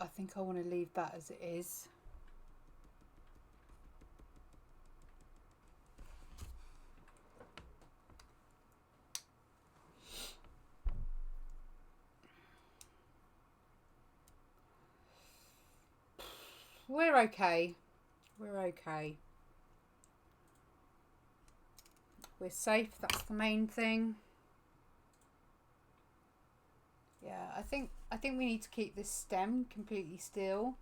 I think I want to leave that as it is. We're okay. We're okay. We're safe, that's the main thing. Yeah, I think we need to keep this stem completely still.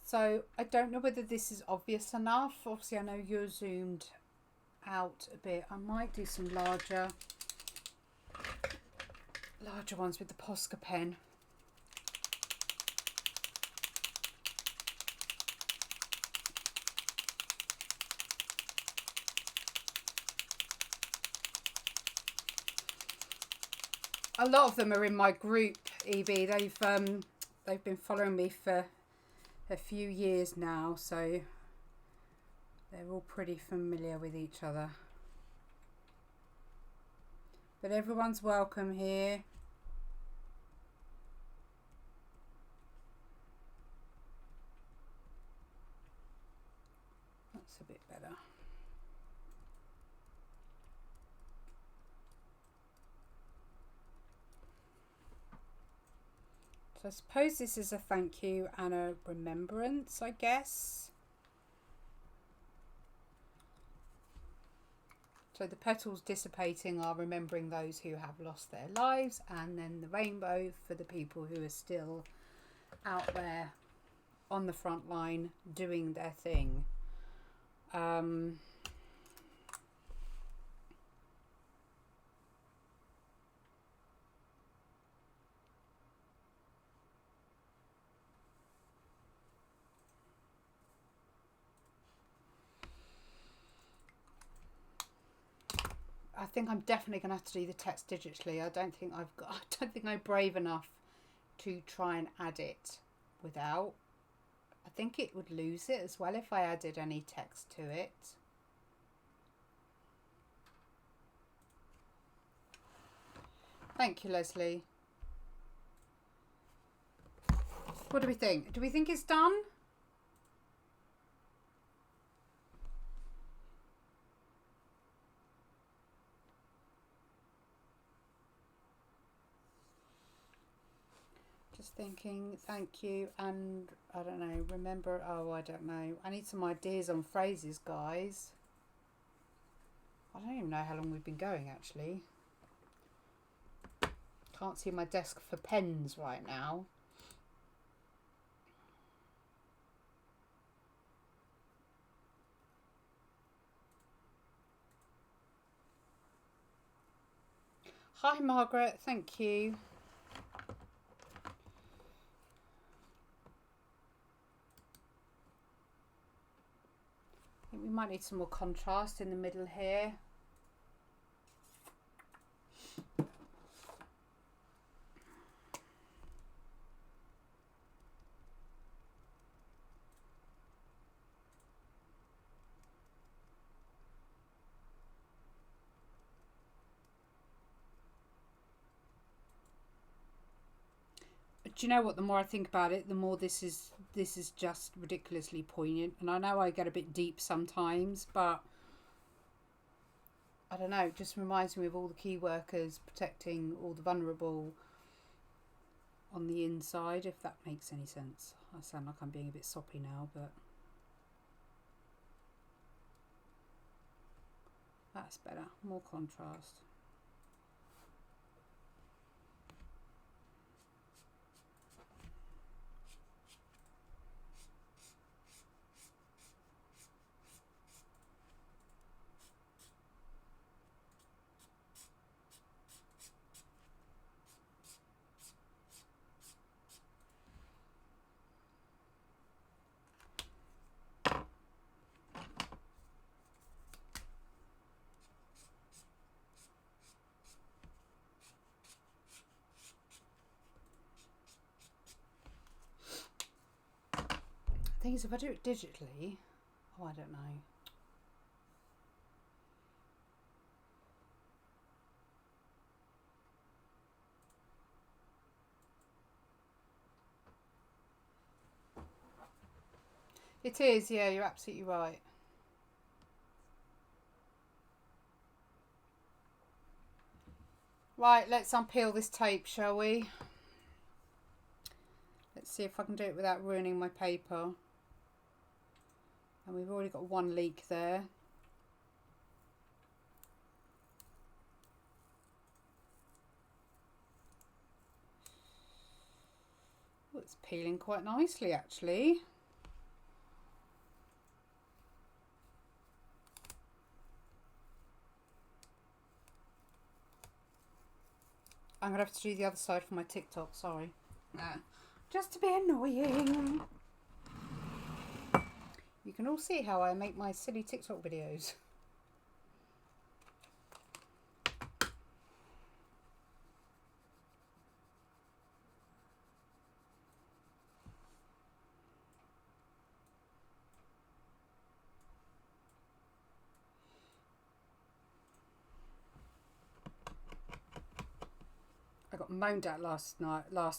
So I don't know whether this is obvious enough. Obviously I know you're zoomed out a bit. I might do some larger ones with the Posca pen. A lot of them are in my group, Evie. They've been following me for a few years now, so they're all pretty familiar with each other. But everyone's welcome here. That's a bit better. So I suppose this is a thank you and a remembrance, I guess. So the petals dissipating are remembering those who have lost their lives, and then the rainbow for the people who are still out there on the front line doing their thing. I think I'm definitely going to have to do the text digitally. I don't think I'm brave enough to try and add it without. I think it would lose it as well if I added any text to it. Thank you, Leslie. What do we think? Do we think it's done? Just thinking, thank you, and I don't know, remember, oh, I don't know. I need some ideas on phrases, guys. I don't even know how long we've been going, actually. Can't see my desk for pens right now. Hi, Margaret, thank you. I think we might need some more contrast in the middle here. Do you know what, the more I think about it, the more this is just ridiculously poignant. And I know I get a bit deep sometimes, but I don't know, it just reminds me of all the key workers protecting all the vulnerable on the inside, if that makes any sense. I sound like I'm being a bit soppy now, but that's better. More contrast. Thing is, if I do it digitally, oh, I don't know. It is, yeah, you're absolutely right. Right, let's unpeel this tape, shall we? Let's see if I can do it without ruining my paper. And we've already got one leak there. Oh, it's peeling quite nicely, actually. I'm going to have to do the other side for my TikTok, sorry. Just to be annoying. You can all see how I make my silly TikTok videos. I got moaned at last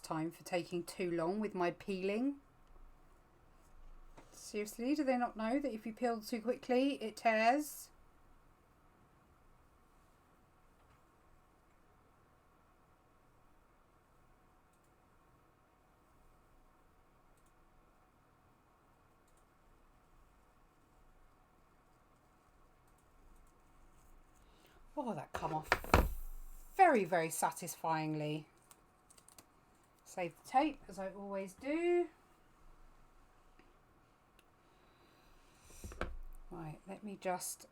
time for taking too long with my peeling. Seriously, do they not know that if you peel too quickly, it tears? Oh, that come off very, very satisfyingly. Save the tape, as I always do. Right, let me just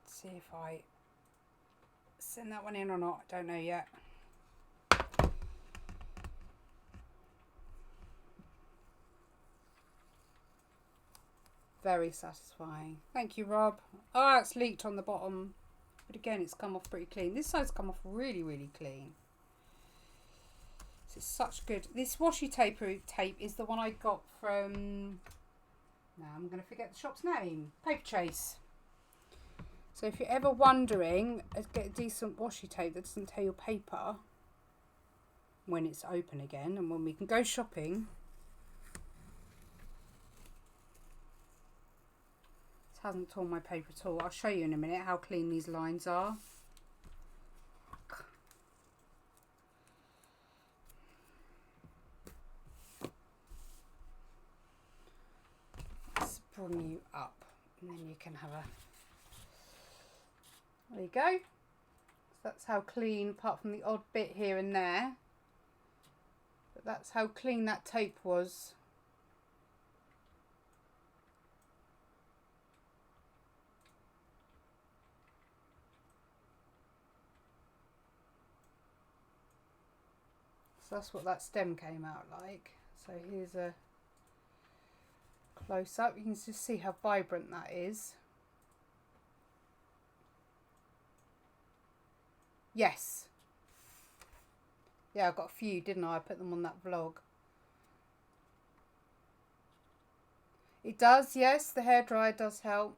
see if I send that one in or not. I don't know yet. Very satisfying. Thank you, Rob. Oh, it's leaked on the bottom. But again, it's come off pretty clean. This side's come off really, really clean. This is such good. This washi tape is the one I got from... Now I'm going to forget the shop's name. Paper Chase. So if you're ever wondering, get a decent washi tape that doesn't tear your paper when it's open again and when we can go shopping... Hasn't torn my paper at all. I'll show you in a minute how clean these lines are. Let's bring you up and then you can have a... There you go. So that's how clean, apart from the odd bit here and there. But that's how clean that tape was. So that's what that stem came out like. So here's a close up. You can just see how vibrant that is. Yes. Yeah, I got a few, didn't I? I put them on that vlog. It does, yes. The hairdryer does help.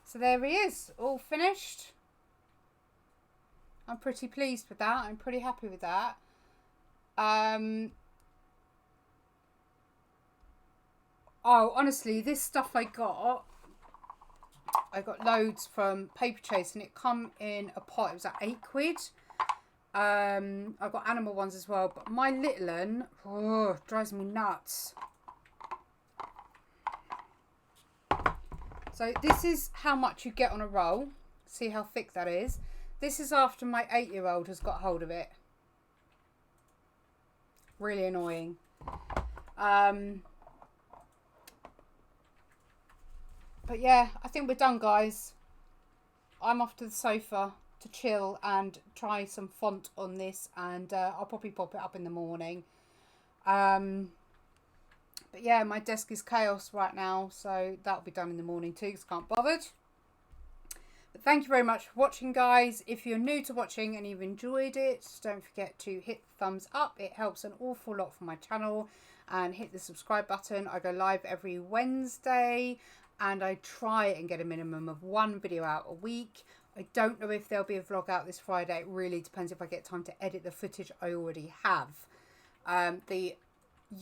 So there he is, all finished. I'm pretty pleased with that. I'm pretty happy with that. Oh, honestly, this stuff I got loads from Paper Chase, and it come in a pot. It was at £8. I've got animal ones as well, but my little one drives me nuts. So this is how much you get on a roll. See how thick that is. This is after my 8-year-old has got hold of it. Really annoying. But yeah, I think we're done, guys. I'm off to the sofa to chill and try some font on this, and I'll probably pop it up in the morning. But yeah, my desk is chaos right now, so that'll be done in the morning too, because I can't bother. But thank you very much for watching, guys. If you're new to watching and you've enjoyed it, don't forget to hit the thumbs up. It helps an awful lot for my channel. And hit the subscribe button. I go live every Wednesday and I try and get a minimum of 1 video out a week. I don't know if there'll be a vlog out this Friday. It really depends if I get time to edit the footage I already have. The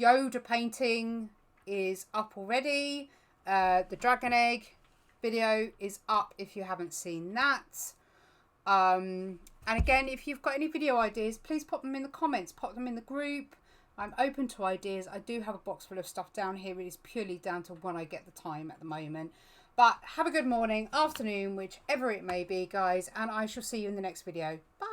Yoda painting is up already. The dragon egg video is up if you haven't seen that. And again, if you've got any video ideas, please pop them in the comments, pop them in the group. I'm open to ideas. I do have a box full of stuff down here. It is purely down to when I get the time at the moment. But have a good morning, afternoon, whichever it may be, guys. And I shall see you in the next video. Bye.